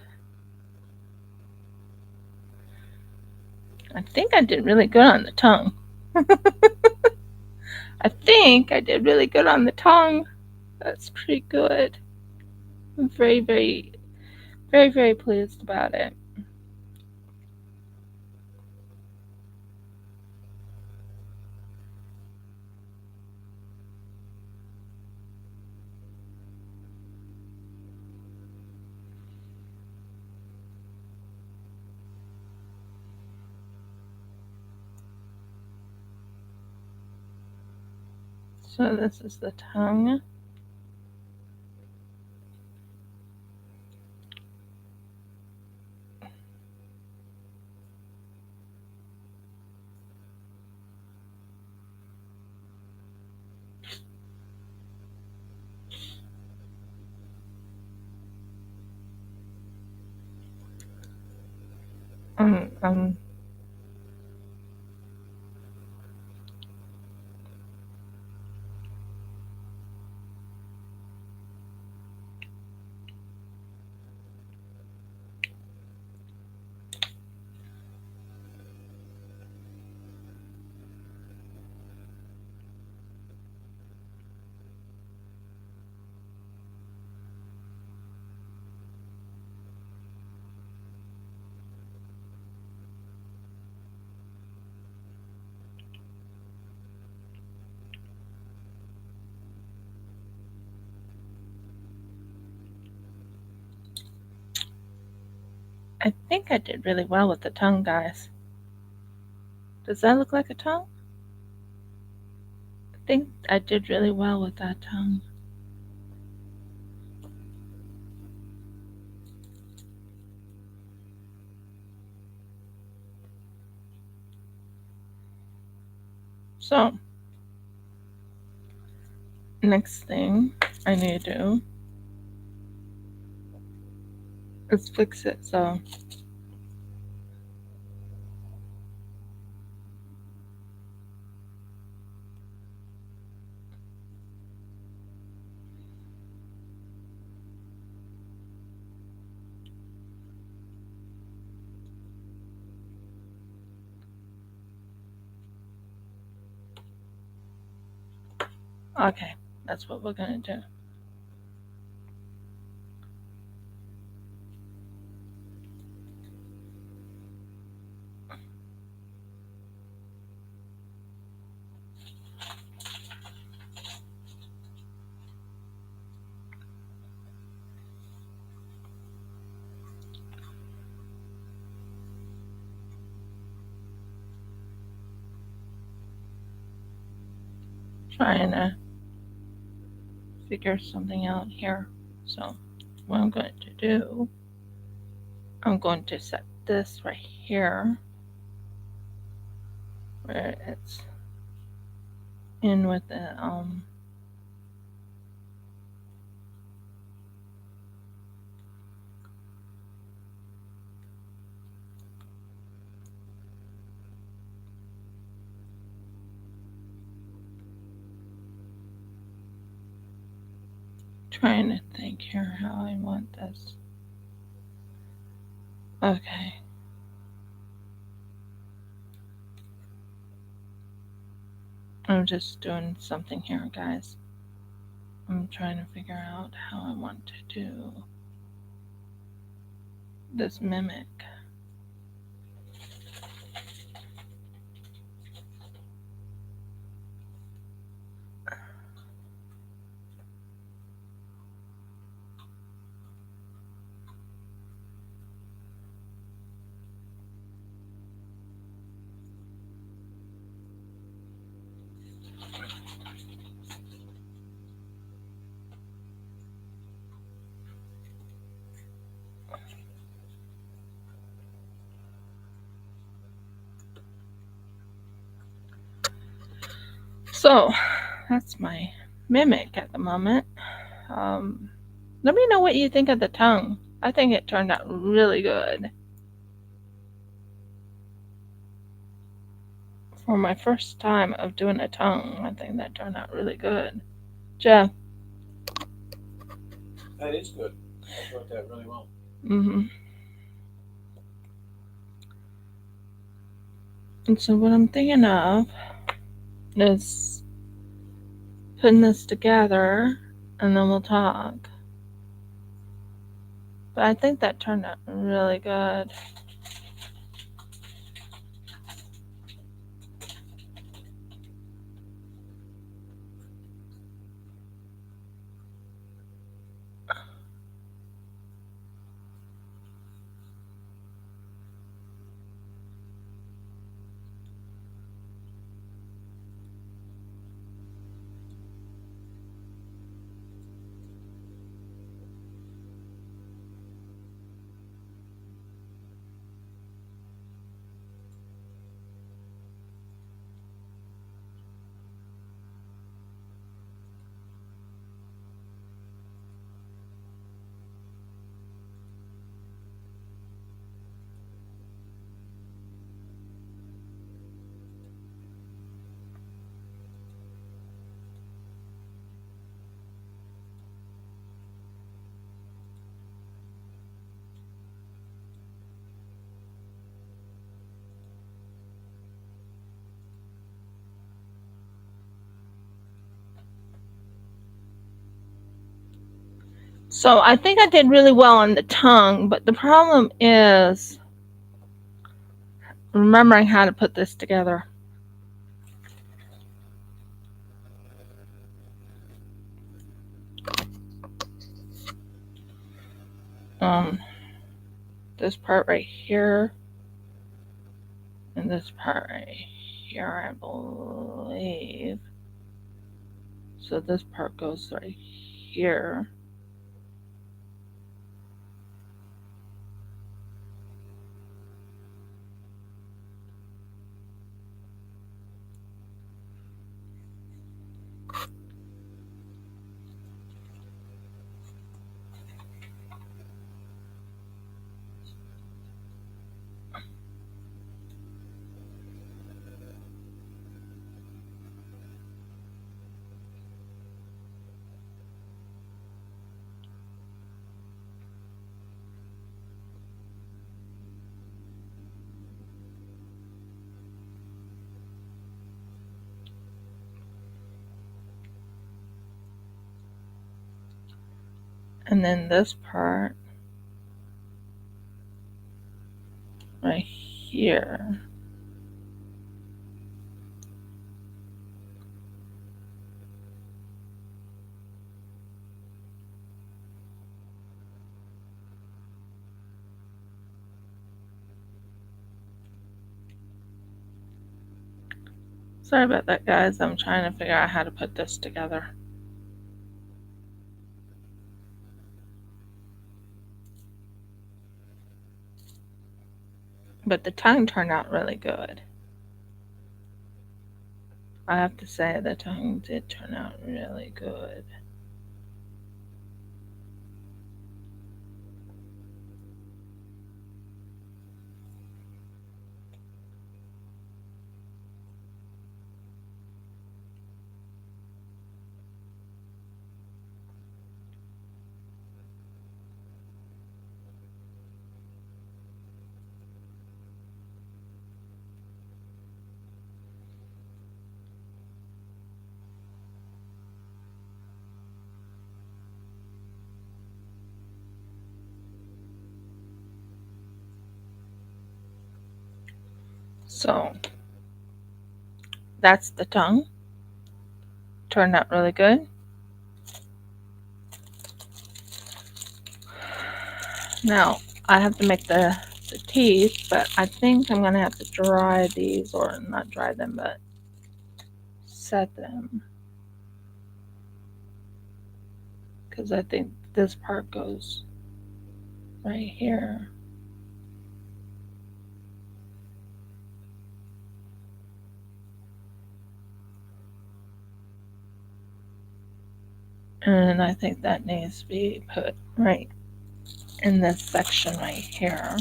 I think I did really good on the tongue. I think I did really good on the tongue. That's pretty good. I'm very, very, very, very pleased about it. So this is the tongue. Um, I think I did really well with the tongue, guys. Does that look like a tongue? I think I did really well with that tongue. So, next thing I need to do is fix it. So, okay, that's what we're gonna do. Trying to figure something out here. So, what I'm going to do, I'm going to set this right here where it's in with the trying to think here how I want this. Okay. I'm just doing something here, guys. I'm trying to figure out how I want to do this mimic. So, that's my mimic at the moment. Let me know what you think of the tongue. I think it turned out really good. For my first time of doing a tongue, I think that turned out really good. Jeff? That is good. I wrote that really well. Mm-hmm. And so what I'm thinking of is putting this together and then we'll talk. But I think that turned out really good. So I think I did really well on the tongue, but the problem is remembering how to put this together. Um, this part right here and this part right here, I believe. So this part goes right here. And then this part right here. Sorry about that, guys. I'm trying to figure out how to put this together. But the tongue turned out really good. I have to say, the tongue did turn out really good. So that's the tongue. Turned out really good. Now I have to make the teeth, but I think I'm gonna have to dry these, or not dry them, but set them, because I think this part goes right here. And I think that needs to be put right in this section right here.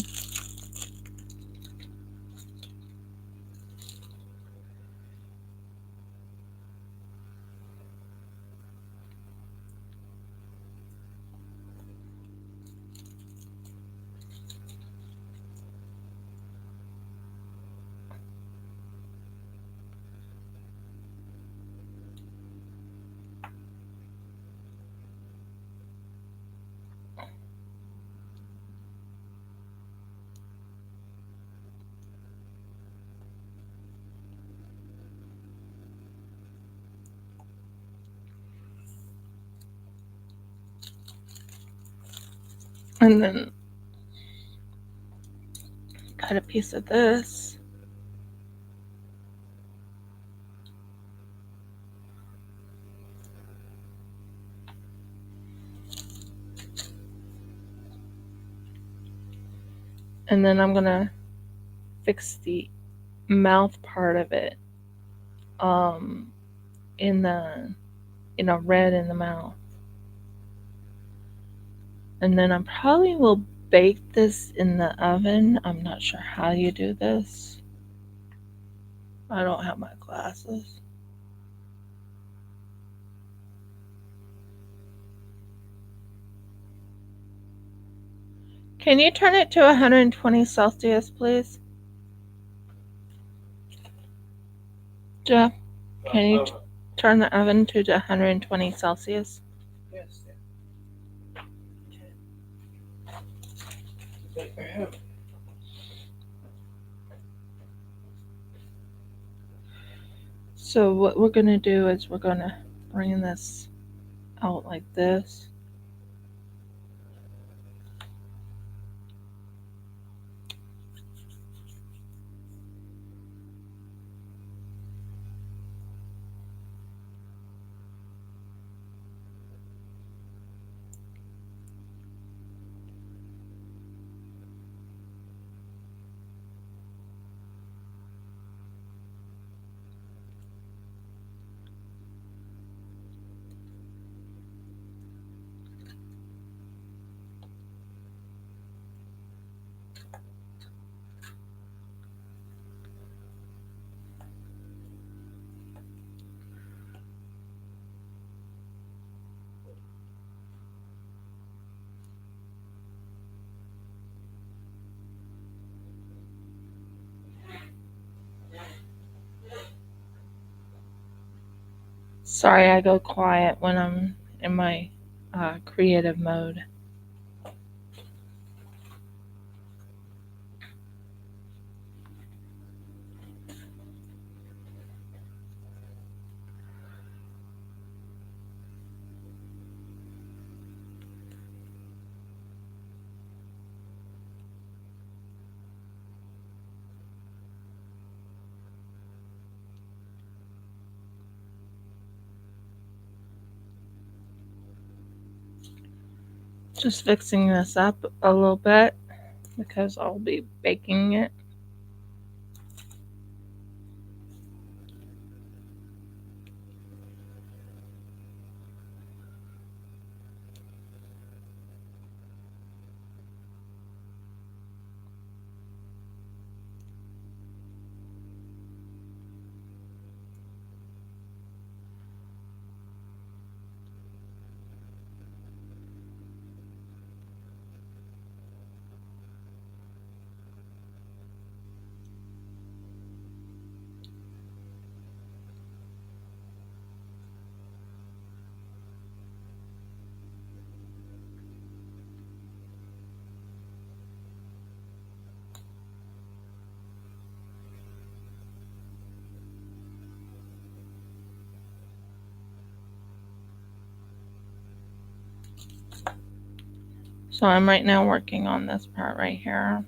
And then cut a piece of this. And then I'm gonna fix the mouth part of it. Um, in the red in the mouth. And then I probably will bake this in the oven. I'm not sure how you do this. I don't have my glasses. Can you turn it to 120 Celsius, please? Jeff, can you turn the oven to 120 Celsius? Yes. So what we're gonna do is we're gonna bring this out like this. Sorry, I go quiet when I'm in my creative mode. Just fixing this up a little bit because I'll be baking it. So I'm right now working on this part right here.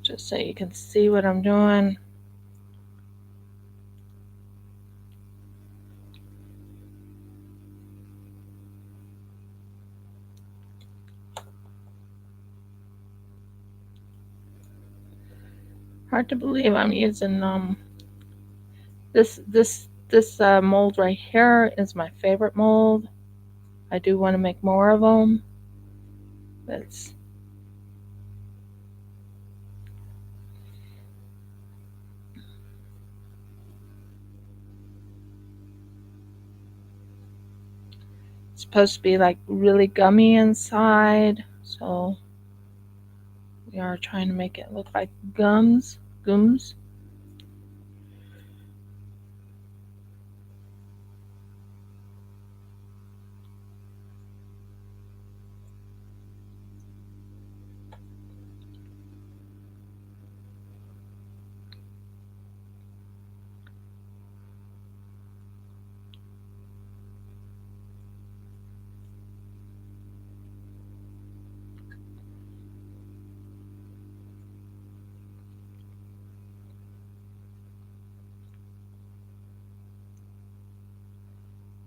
Just so you can see what I'm doing. Hard to believe I'm using this mold right here is my favorite mold. I do want to make more of them. It's supposed to be like really gummy inside, so we are trying to make it look like gums.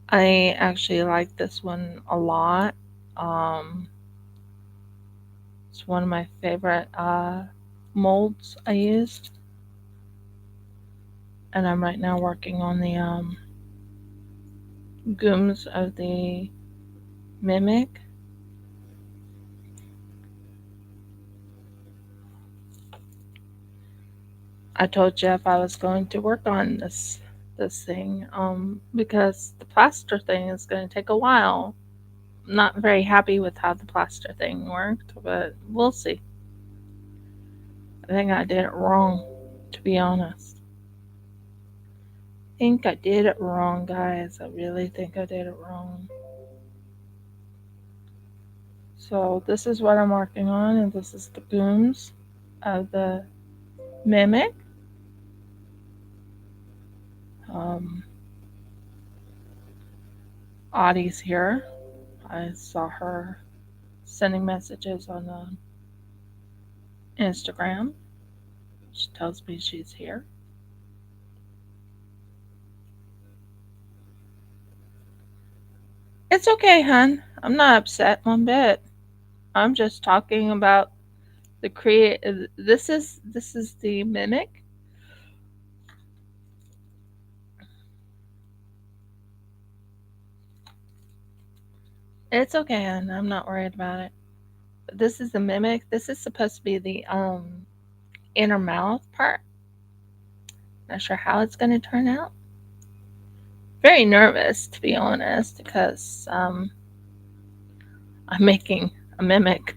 I actually like this one a lot. Um, it's one of my favorite molds I used, and I'm right now working on the gums of the mimic. I told Jeff I was going to work on this thing because the plaster thing is going to take a while. I'm not very happy with how the plaster thing worked, but we'll see. I think I did it wrong, to be honest. think I did it wrong, guys. I really think I did it wrong. So this is what I'm working on, and this is the gooms of the mimic. Um, Audie's here. I saw her sending messages on Instagram. She tells me she's here. It's okay, hun. I'm not upset one bit. I'm just talking about the create. This is the mimic. It's okay, hun. I'm not worried about it. This is the mimic. This is supposed to be the inner mouth part. Not sure how it's going to turn out. Very nervous, to be honest, because I'm making a mimic.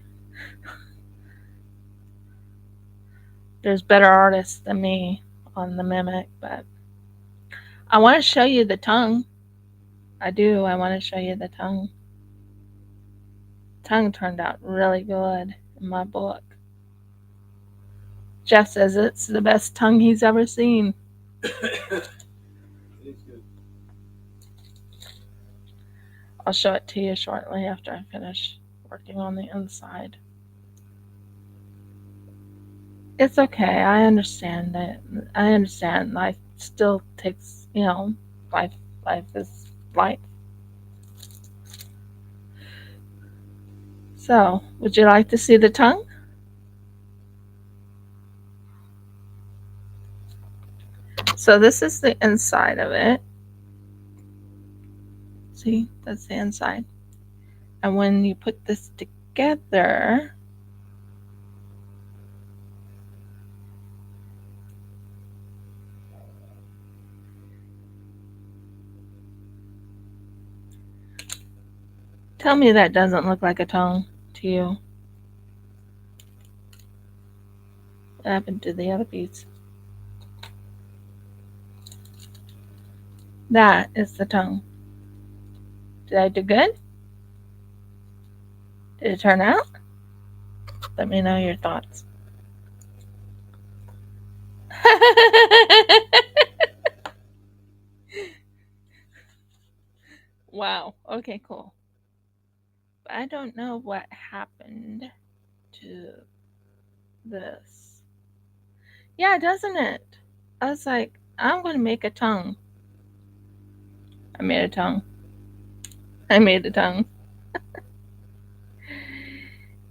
There's better artists than me on the mimic, but I want to show you the tongue. I do. I want to show you the tongue. Tongue turned out really good in my book. Jeff says it's the best tongue he's ever seen. It is good. I'll show it to you shortly after I finish working on the inside. It's okay. I understand that. I understand. Life still takes, life. Life is life. So, would you like to see the tongue? So this is the inside of it. See, that's the inside. And when you put this together, tell me that doesn't look like a tongue to you. What happened to the other piece? That is the tongue. Did I do good? Did it turn out? Let me know your thoughts. Wow. Okay, cool. But I don't know what happened to this. Yeah, doesn't it? I was like, I'm going to make a tongue. I made a tongue. I made a tongue.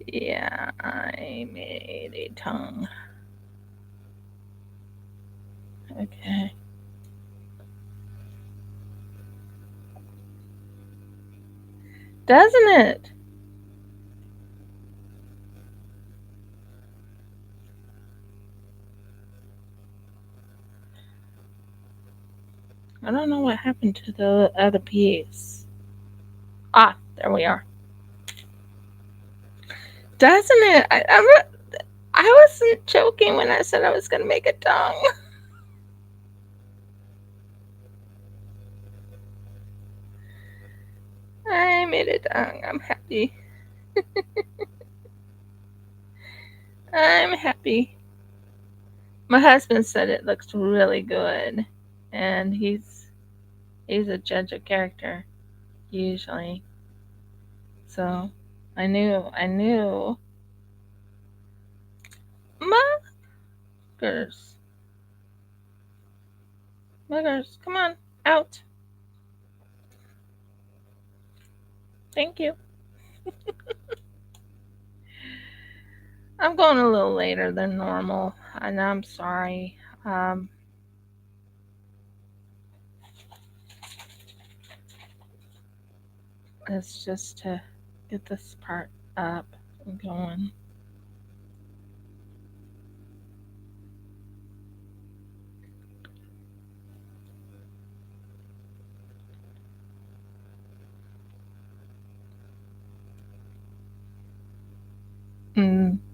Yeah, I made a tongue. Okay. Doesn't it? I don't know what happened to the other piece. Ah, there we are. Doesn't it? I wasn't joking when I said I was going to make a tongue. I made a tongue. I'm happy. I'm happy. My husband said it looks really good, and he's a judge of character usually. So I knew. Muggers, muggers, come on out. Thank you. I'm going a little later than normal, and I'm sorry. Um, it's just to get this part up and going.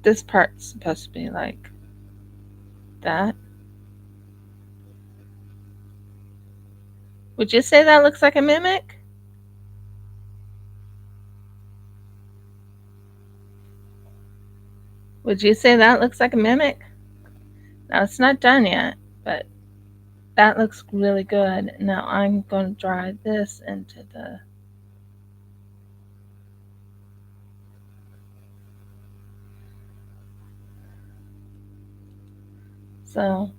This part's supposed to be like that. Would you say that looks like a mimic? Would you say that looks like a mimic? Now it's not done yet, but that looks really good. Now I'm going to dry this into the. So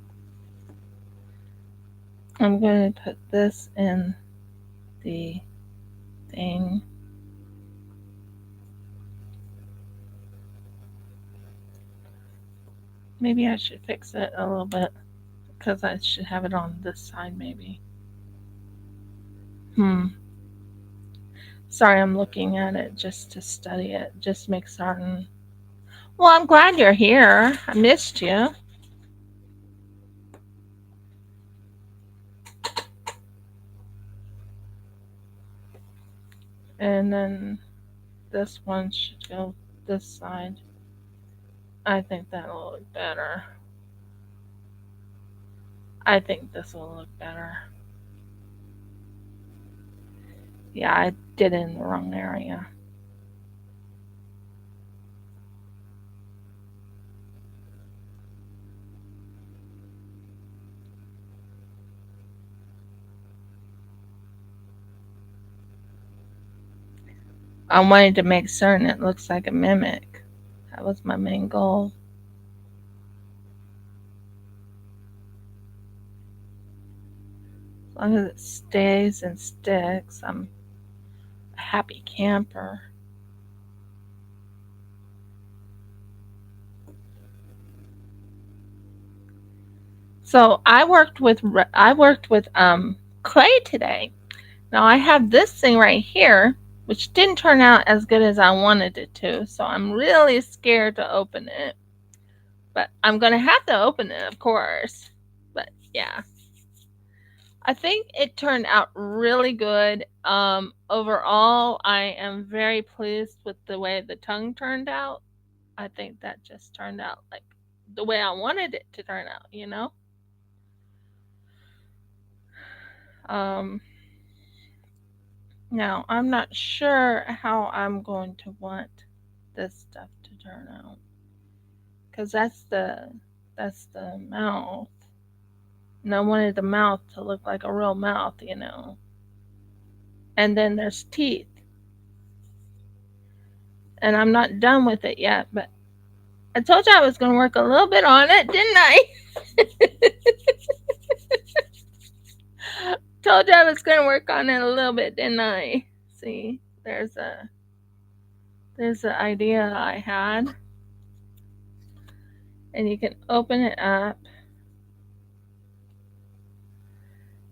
I'm going to put this in the thing. Maybe I should fix it a little bit because I should have it on this side maybe. Hmm. Sorry, I'm looking at it just to study it, just make certain. Well, I'm glad you're here. I missed you. And then this one should go this side. I think that'll look better. I think this will look better. Yeah, I did it in the wrong area. I wanted to make certain it looks like a mimic. That was my main goal. As long as it stays and sticks, I'm a happy camper. So I worked with clay today. Now I have this thing right here, which didn't turn out as good as I wanted it to. So I'm really scared to open it. But I'm gonna have to open it, of course. But yeah, I think it turned out really good. Overall, I am very pleased with the way the tongue turned out. I think that just turned out like the way I wanted it to turn out. Um, Now I'm not sure how I'm going to want this stuff to turn out because that's the mouth. And I wanted the mouth to look like a real mouth. And then there's teeth. And I'm not done with it yet, but I told you I was going to work a little bit on it, didn't I? Told you I was going to work on it a little bit, didn't I? See, there's an idea I had, and you can open it up.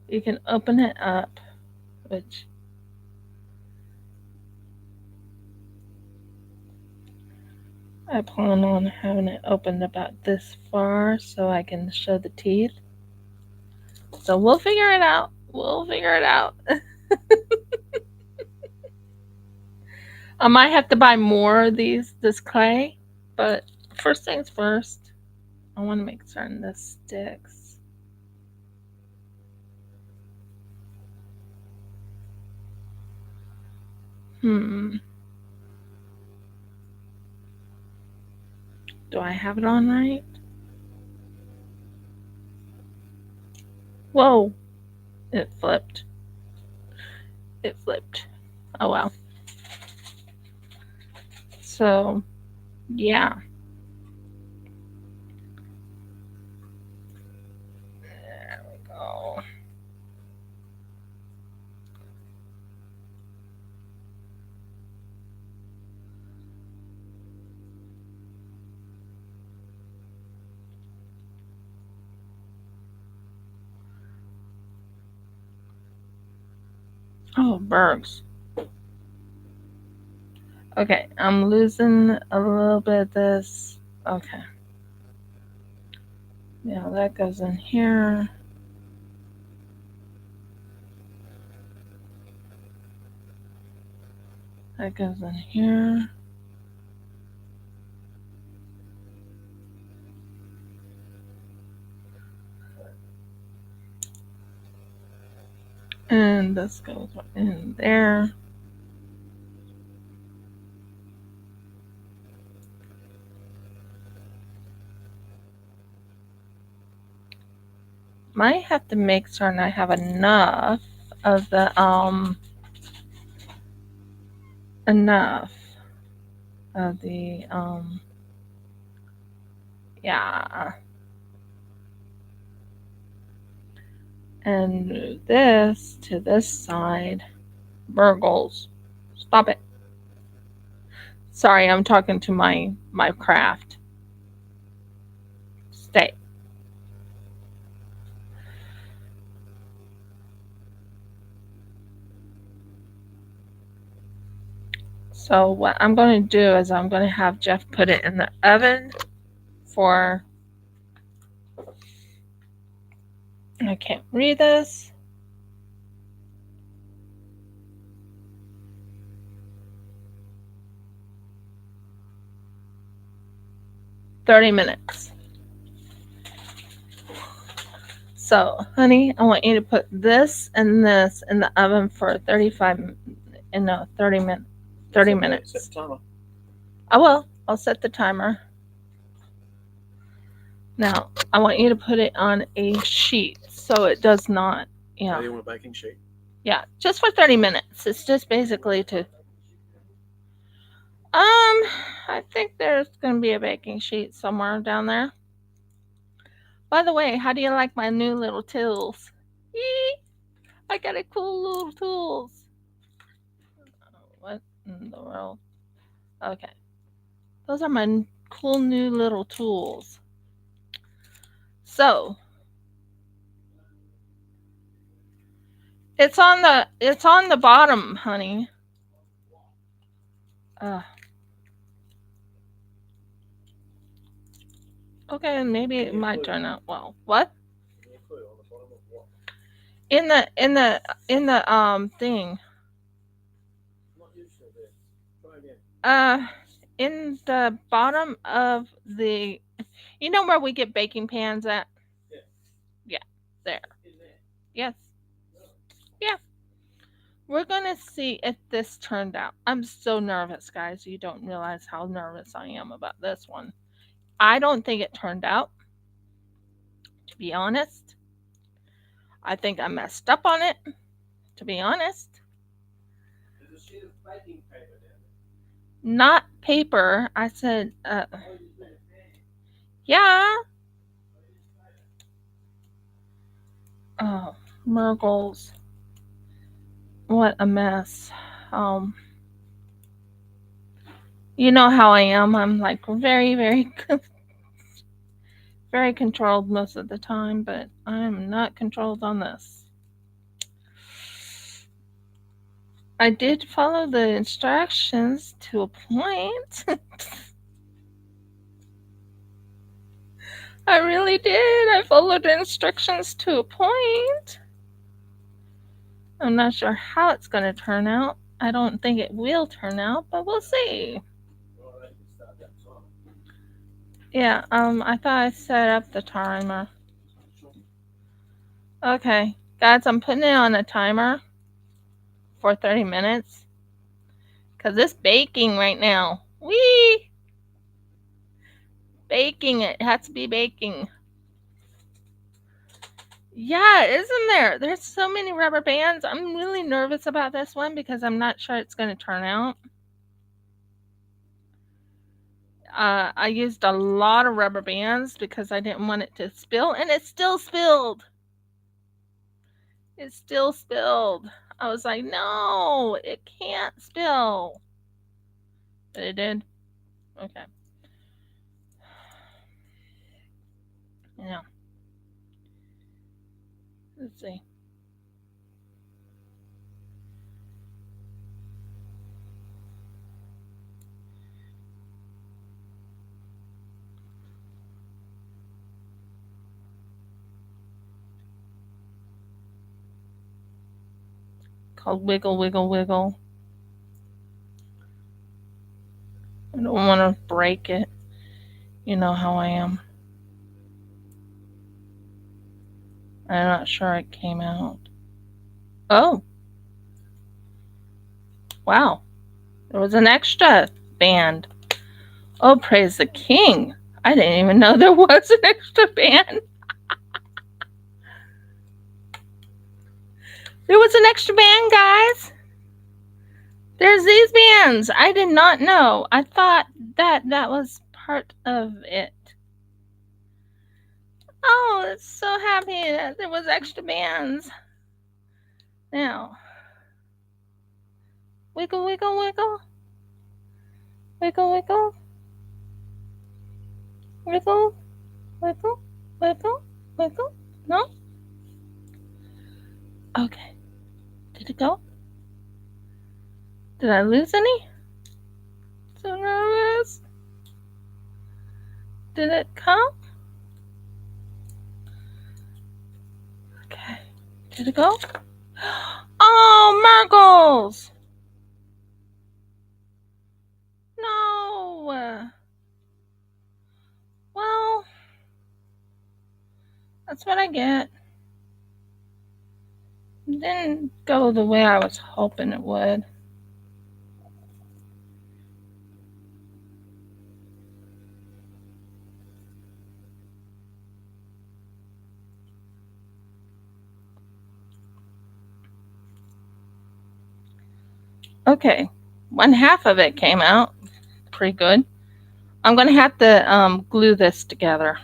You can open it up, which I plan on having it opened about this far so I can show the teeth. So we'll figure it out. We'll figure it out. I might have to buy more of this clay, but first things first, I want to make certain this sticks. Hmm. Do I have it on right? Whoa! It flipped. It flipped. Oh well. So yeah. There we go. Oh, Bergs. Okay, I'm losing a little bit of this. Okay. Yeah, that goes in here. That goes in here. And this goes in there. Might have to make certain I have enough of the enough of the yeah, and move this to this side. Burgles. Stop it. Sorry, I'm talking to my craft. Stay. So what I'm going to do is I'm going to have Jeff put it in the oven for, I can't read this, 30 minutes. So, honey, I want you to put this and this in the oven for 35 in no 30 minutes. 30 minutes. Set the timer. I will. I'll set the timer. Now, I want you to put it on a sheet so it does not, Oh, you want a baking sheet? yeah, just for 30 minutes. It's just basically to I think there's going to be a baking sheet somewhere down there. By the way, how do you like my new little tools? Yee! I got a cool little tools. What in the world? Okay. Those are my cool new little tools. So, it's on the bottom, honey. Uh, okay, maybe it might turn out well. What? In the thing. Uh in the bottom of the, you know where we get baking pans at? Yeah, there. Yes. Yeah. We're gonna see if this turned out. I'm so nervous, guys. You don't realize how nervous I am about this one. I don't think it turned out, to be honest. I think I messed up on it, to be honest. Not paper. I said, yeah. Oh, Murgles. What a mess. Um, you know how I am. I'm like very, very, very controlled most of the time, but I'm not controlled on this. I did follow the instructions to a point. I really did. I followed the instructions to a point. I'm not sure how it's going to turn out. I don't think it will turn out, but we'll see. Yeah, I thought I set up the timer. Okay, guys, I'm putting it on a timer for 30 minutes because it's baking right now. Whee! Baking, it has to be baking. Yeah, isn't there? There's so many rubber bands. I'm really nervous about this one because I'm not sure it's going to turn out. I used a lot of rubber bands because I didn't want it to spill, and it still spilled. It still spilled. I was like, no, it can't spill. But it did. Okay. Yeah. Let's see. Called Wiggle, Wiggle, Wiggle. I don't want to break it. You know how I am. I'm not sure it came out. Oh, wow. There was an extra band. Oh, praise the king. I didn't even know there was an extra band. There was an extra band, guys. There's these bands. I did not know. I thought that was part of it. Oh, it's so happy that there was extra bands. Now, wiggle, wiggle, wiggle. Wiggle, wiggle. Wiggle, wiggle, wiggle, wiggle. No? Okay. Did it go? Did I lose any? So nervous. Did it come? Okay. Did it go? Oh, Margles! No. Well, that's what I get. It didn't go the way I was hoping it would. Okay, one half of it came out pretty good. I'm going to have to glue this together.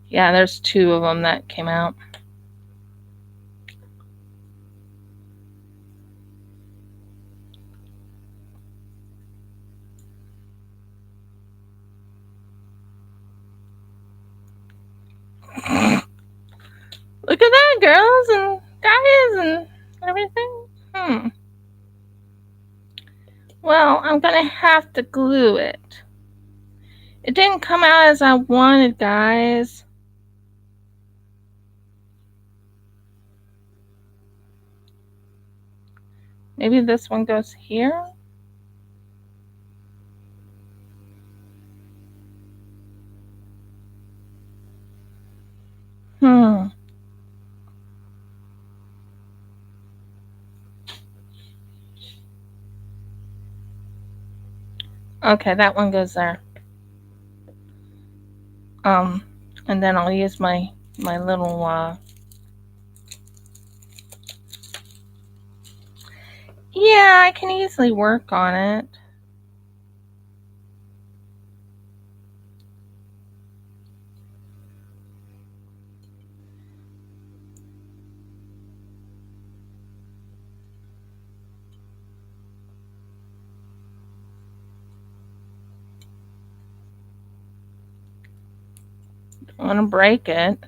Yeah, there's two of them that came out. Look at that, girls and guys and everything. Well, I'm going to have to glue it. It didn't come out as I wanted, guys. Maybe this one goes here. Hmm. Okay, that one goes there. Um, and then I'll use my little yeah, I can easily work on it. I want to break it.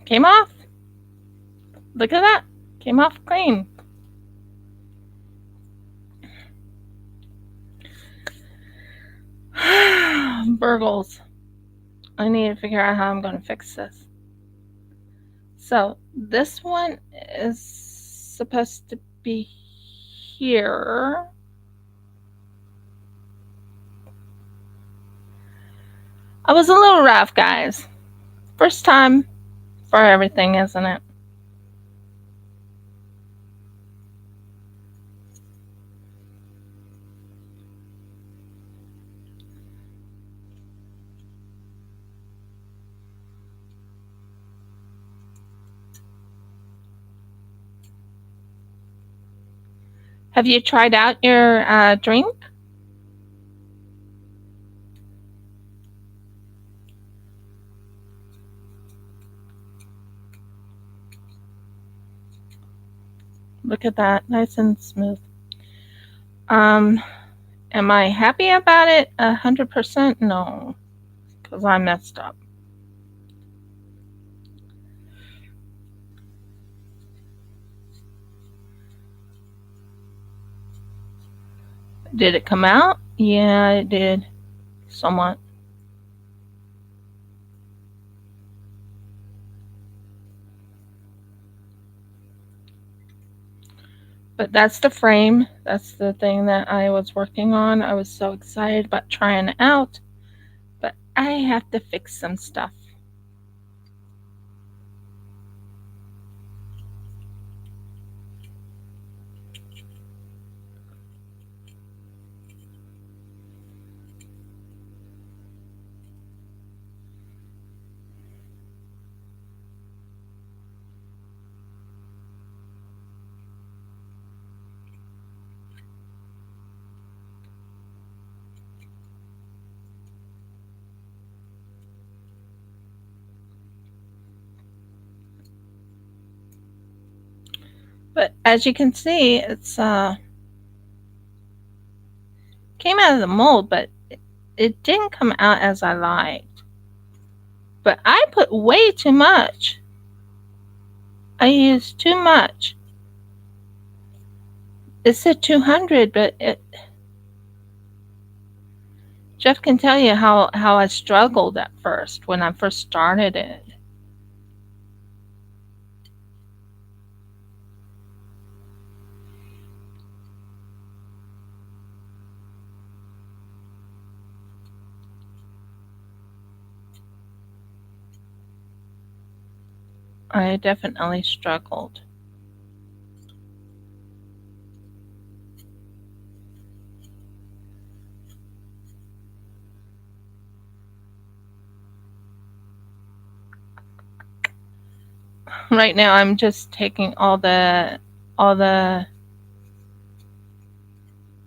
Came off. Look at that. Came off clean. Burgles. I need to figure out how I'm going to fix this. So this one is supposed to be here. I was a little rough, guys. First time for everything, isn't it? Have you tried out your drink? Look at that, nice and smooth. Um, am I happy about it? 100%? No, because I messed up. Did it come out? Yeah, it did. Somewhat. But that's the frame. That's the thing that I was working on. I was so excited about trying it out. But I have to fix some stuff. But as you can see, it's came out of the mold, but it didn't come out as I liked. But I put way too much. I used too much. It said 200, but Jeff can tell you how I struggled at first when I first started it. I definitely struggled. Right now I'm just taking all the the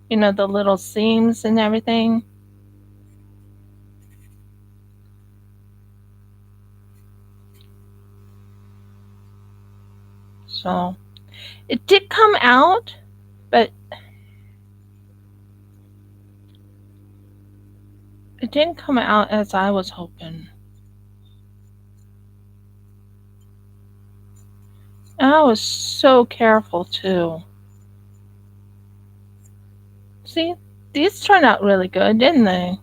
little seams and everything. So it did come out, but it didn't come out as I was hoping. And I was so careful too. See, these turned out really good, didn't they?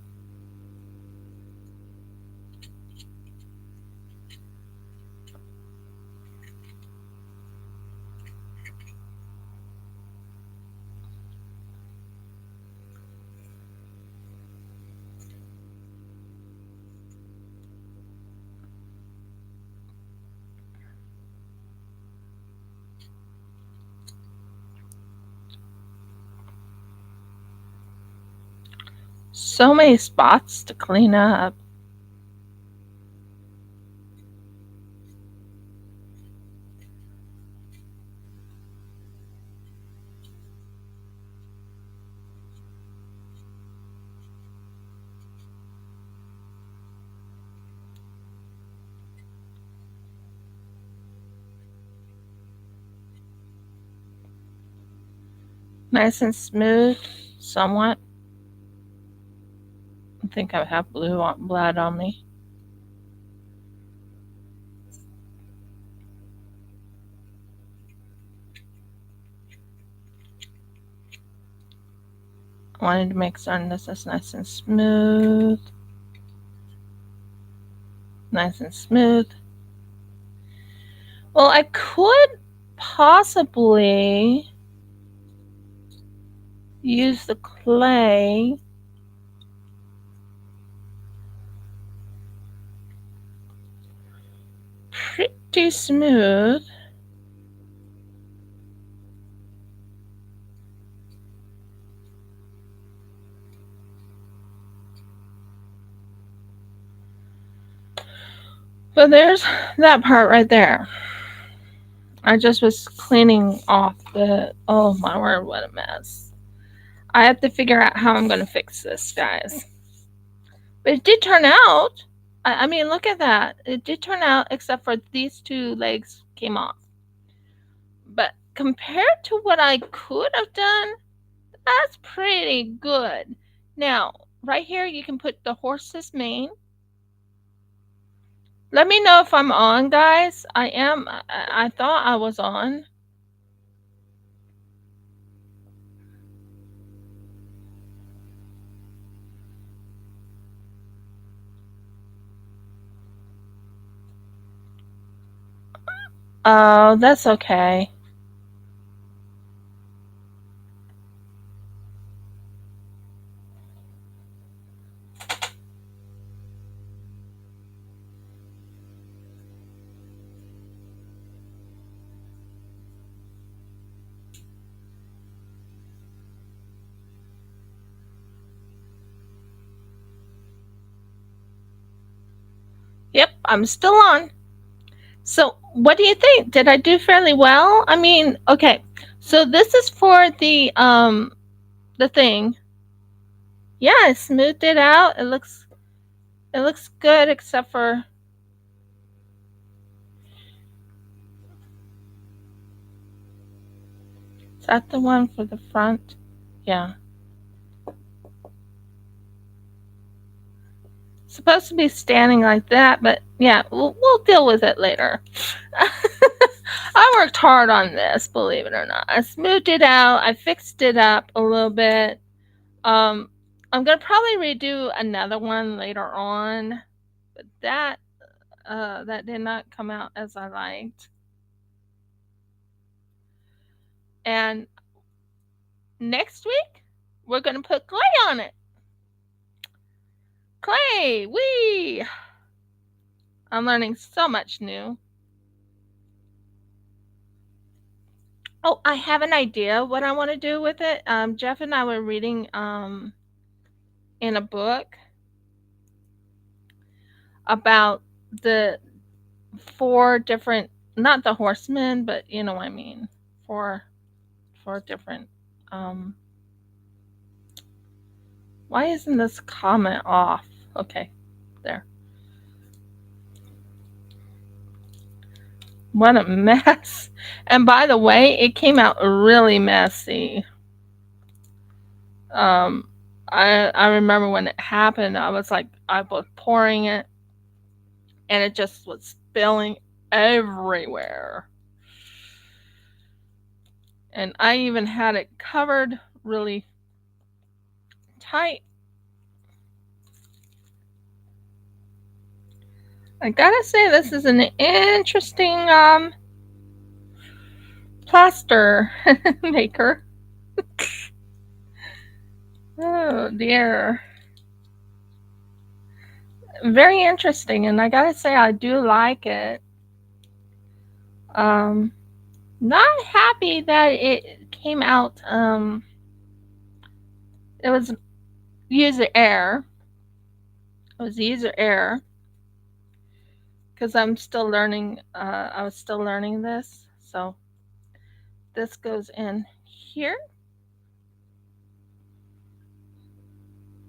So many spots to clean up. Nice and smooth, somewhat. I think I have blood on me. I wanted to make certain this is nice and smooth. Nice and smooth. Well, I could possibly use the clay pretty smooth. But there's that part right there. I just was cleaning off the. Oh my word, what a mess. I have to figure out how I'm going to fix this, guys. But it did turn out. I mean, look at that. It did turn out, except for these two legs came off. But compared to what I could have done, that's pretty good. Now, right here, you can put the horse's mane. Let me know if I'm on, guys. I am. I thought I was on. Oh, that's okay. Yep, I'm still on. So, what do you think? Did I do fairly well? I mean, okay. So this is for the thing. Yeah, I smoothed it out. It looks good except for is that the one for the front? Yeah. Supposed to be standing like that, but yeah, we'll deal with it later. I worked hard on this, believe it or not. I smoothed it out. I fixed it up a little bit. Um, I'm gonna probably redo another one later on, but that did not come out as I liked. And next week we're gonna put clay on it. Clay, wee! I'm learning so much new. Oh, I have an idea what I want to do with it. Jeff and I were reading in a book about the four different, not the horsemen, but you know what I mean, four different. Um, why isn't this comment off? Okay, there. What a mess! And by the way, it came out really messy. Um, I remember when it happened, I was pouring it, and it just was spilling everywhere. And I even had it covered really tight. I gotta say, this is an interesting plaster maker. Oh dear. Very interesting, and I gotta say, I do like it. Um, Not happy that it came out. It was user error. It was user error because I'm still learning. I was still learning this, so this goes in here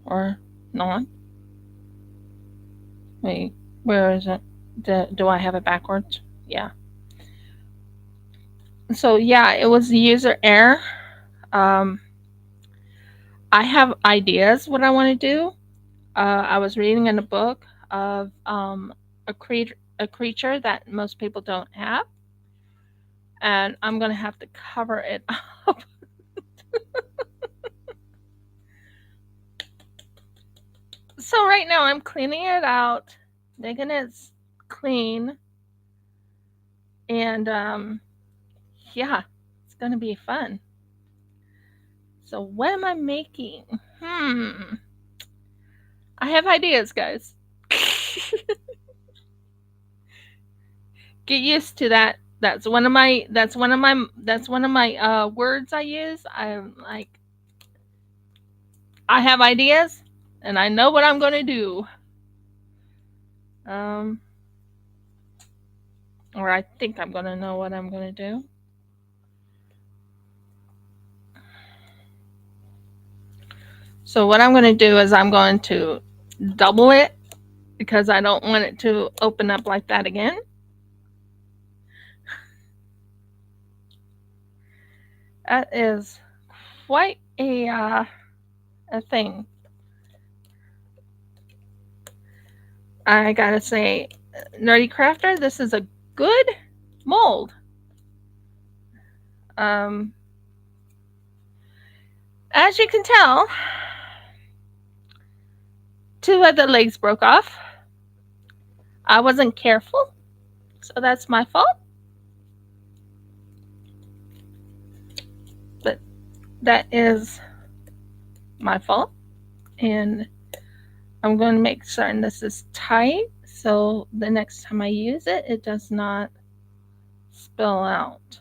or not. Wait, where is it? Do I have it backwards? Yeah. So yeah, it was user error. Um, I have ideas what I want to do. I was reading in a book of a creature that most people don't have, and I'm gonna have to cover it up. So right now I'm cleaning it out, making it clean, and yeah, it's gonna be fun. So what am I making? I have ideas, guys. Get used to that. That's one of my words I use. I'm like, I have ideas and I know what I'm going to do. Um or I think I'm going to know what I'm going to do. So what I'm going to do is I'm going to double it because I don't want it to open up like that again. That is quite a thing. I gotta say, Nerdy Crafter, this is a good mold. Um, as you can tell, two of the legs broke off. I wasn't careful, so that's my fault. But that is my fault. And I'm going to make certain this is tight so the next time I use it, it does not spill out.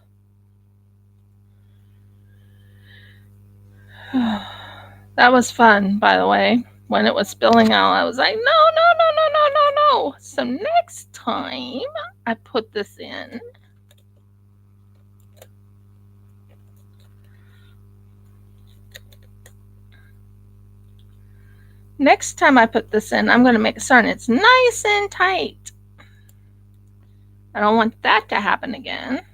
That was fun, by the way. When it was spilling out, I was like, no, no, no, no, no, no, no. So next time I put this in, I'm going to make certain it's nice and tight. I don't want that to happen again.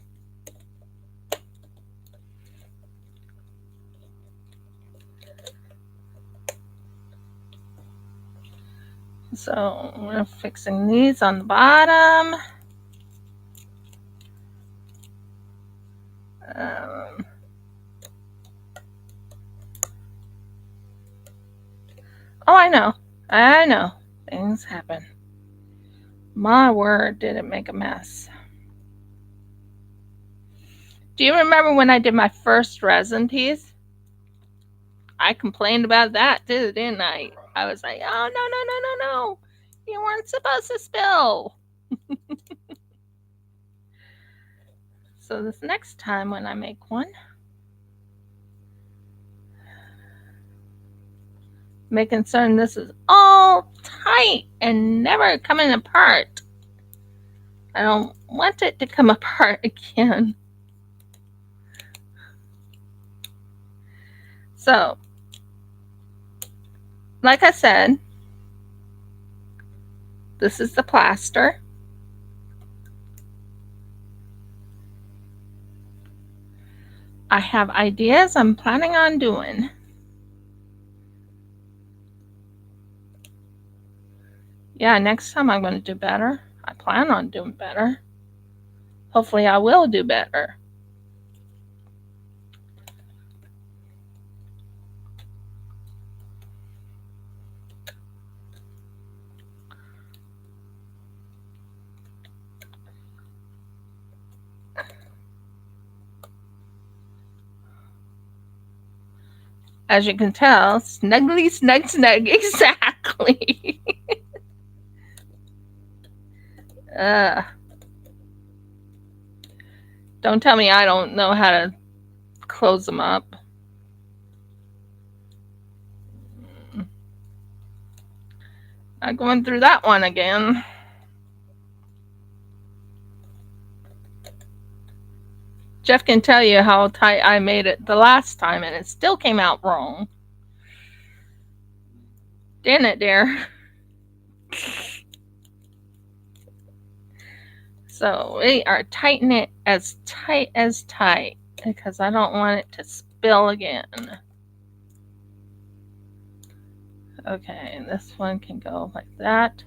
So we're fixing these on the bottom. Um, oh, I know. I know. Things happen. My word, did it make a mess. Do you remember when I did my first resin piece? I complained about that too, didn't I? I was like, oh, no, no, no, no, no. You weren't supposed to spill. So this next time when I make one, making certain this is all tight and never coming apart. I don't want it to come apart again. So, like I said, this is the plaster. I have ideas I'm planning on doing. Yeah, next time I'm going to do better. I plan on doing better. Hopefully, I will do better. As you can tell, snuggly, snug, snug, exactly. uh, don't tell me I don't know how to close them up. Not going through that one again. Jeff can tell you how tight I made it the last time and it still came out wrong. Didn't it, dear? So we are tightening it as tight because I don't want it to spill again. Okay, and this one can go like that.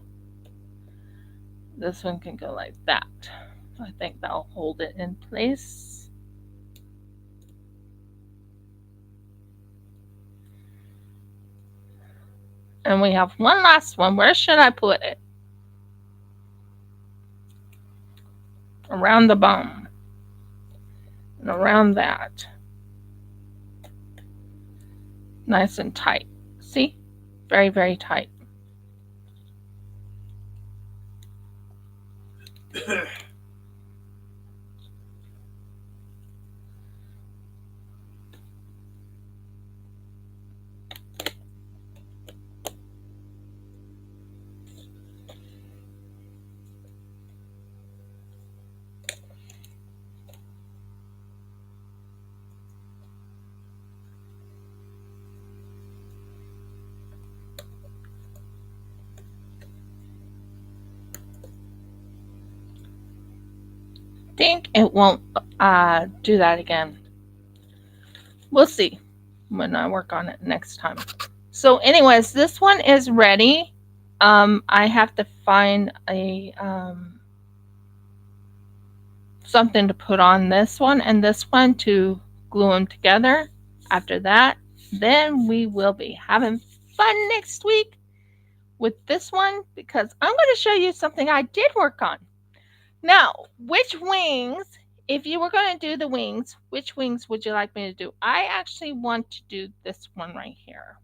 This one can go like that. I think that'll hold it in place. And we have one last one. Where should I put it? Around the bum. And around that. Nice and tight. See? Very, very tight. think it won't do that again. We'll see when I work on it next time. So, anyways, this one is ready. I have to find a something to put on this one and this one to glue them together. After that, then we will be having fun next week with this one because I'm going to show you something I did work on. Now, which wings, if you were going to do the wings, which wings would you like me to do? I actually want to do this one right here.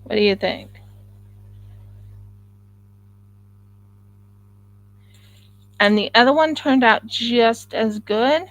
What do you think? And the other one turned out just as good.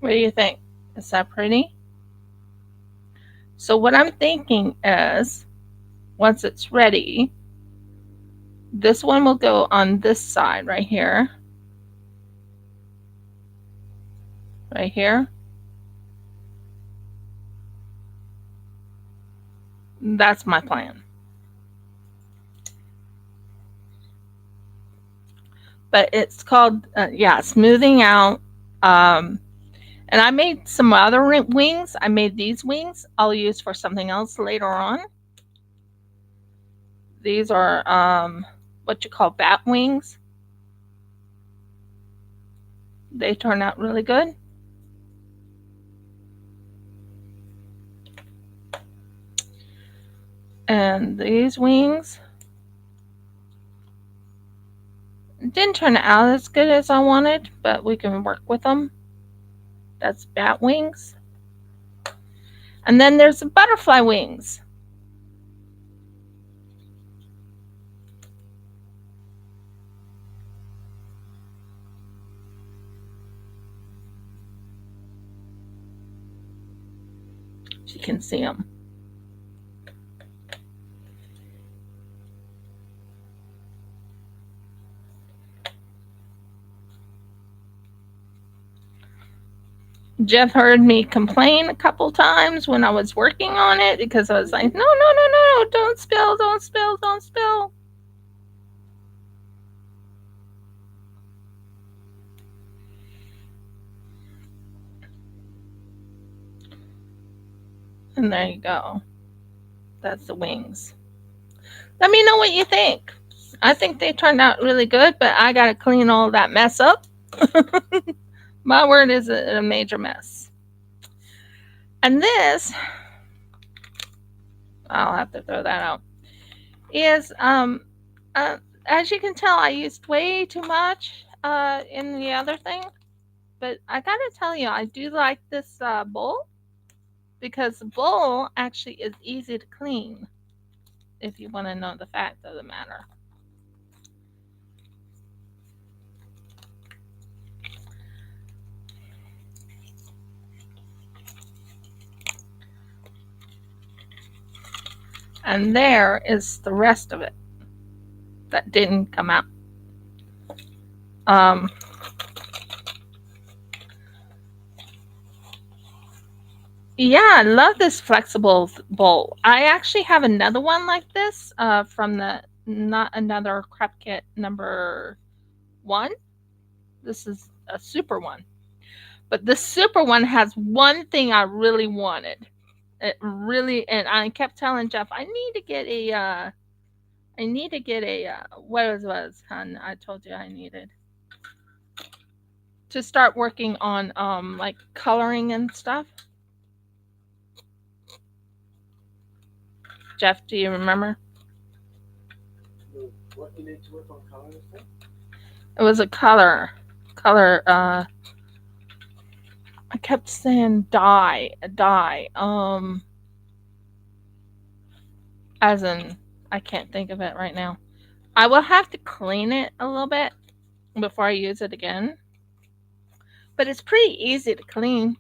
What do you think? Is that pretty? So what I'm thinking is once it's ready, this one will go on this side right here. Right here. That's my plan. But it's called, yeah, smoothing out. Um, and I made some other wings. I made these wings I'll use for something else later on. These are what you call bat wings. They turn out really good. And these wings didn't turn out as good as I wanted, but we can work with them. That's bat wings. And then there's the butterfly wings. You can see them. Jeff heard me complain a couple times when I was working on it because I was like, no, no, no, no, don't spill, don't spill, don't spill. And there you go. That's the wings. Let me know what you think. I think they turned out really good, but I got to clean all that mess up. My word is a major mess. And this, I'll have to throw that out, is, as you can tell, I used way too much in the other thing. But I gotta tell you, I do like this bowl because the bowl actually is easy to clean if you want to know the fact of the matter. And there is the rest of it that didn't come out. Um, yeah, I love this flexible bowl. I actually have another one like this from the not another Craft Kit number 1. This is a super one. But this super one has one thing I really wanted. It really, and I kept telling Jeff, I need to get a, I need to get a, what was, hun? I told you I needed to start working on, like coloring and stuff. Jeff, do you remember? What you need to work on color and stuff? It was a color, I kept saying die. As in, I can't think of it right now. I will have to clean it a little bit before I use it again. But it's pretty easy to clean.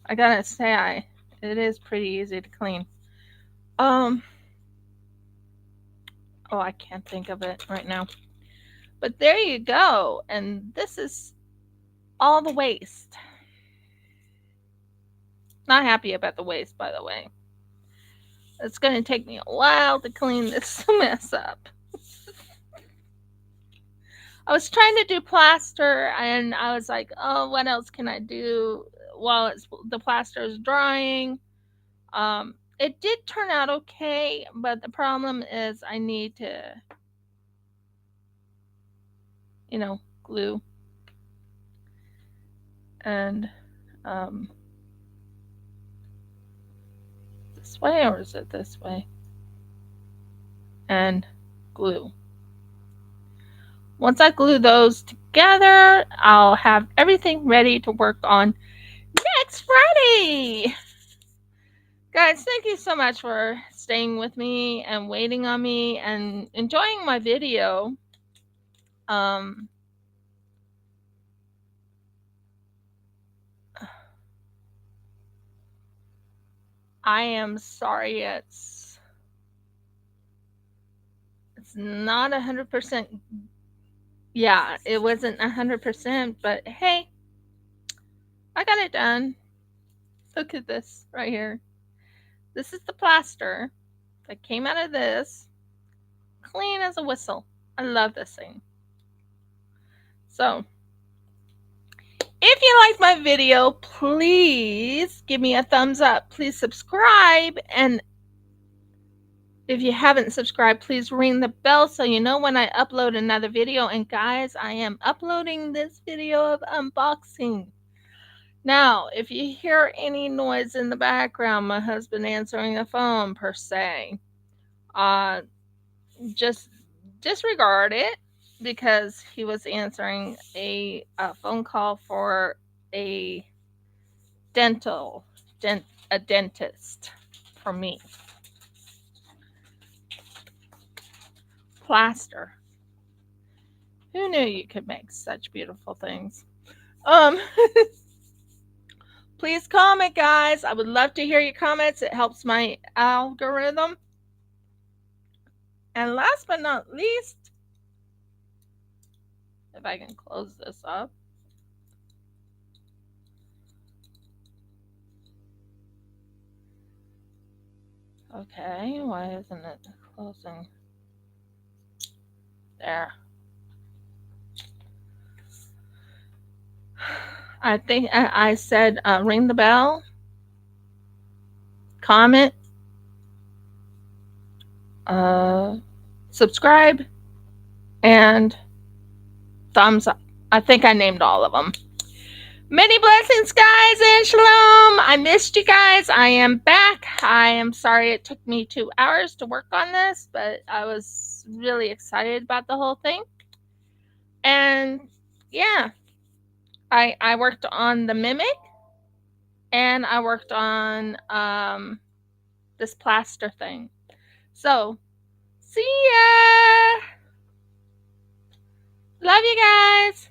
I gotta say, it is pretty easy to clean. Um, oh, I can't think of it right now. But there you go. And this is all the waste. Not happy about the waste, by the way. It's going to take me a while to clean this mess up. I was trying to do plaster, and I was like, oh, what else can I do while the plaster is drying? It did turn out okay, but the problem is I need to, glue. And um, this way, or is it this way? And glue. Once I glue those together, I'll have everything ready to work on next Friday. Guys, thank you so much for staying with me and waiting on me and enjoying my video. Um, I am sorry it's not 100%. Yeah, it wasn't 100%, but hey, I got it done. Look at this right here. This is the plaster that came out of this. Clean as a whistle. I love this thing. So, if you like my video, please give me a thumbs up. Please subscribe. And if you haven't subscribed, please ring the bell so you know when I upload another video. And guys, I am uploading this video of unboxing. Now, if you hear any noise in the background, my husband answering the phone per se, uh, just disregard it because he was answering a phone call for a dental a dentist for me. Plaster. Who knew you could make such beautiful things? Um Please comment, guys. I would love to hear your comments. It helps my algorithm. And last but not least, if I can close this up. Okay, why isn't it closing? There. I think I said ring the bell, comment, uh, subscribe, and thumbs up. I think I named all of them. Many blessings, guys, and shalom. I missed you guys. I am back. I am sorry it took me 2 hours to work on this, but I was really excited about the whole thing. And yeah, I worked on the mimic, and I worked on this plaster thing. So, see ya! Love you guys!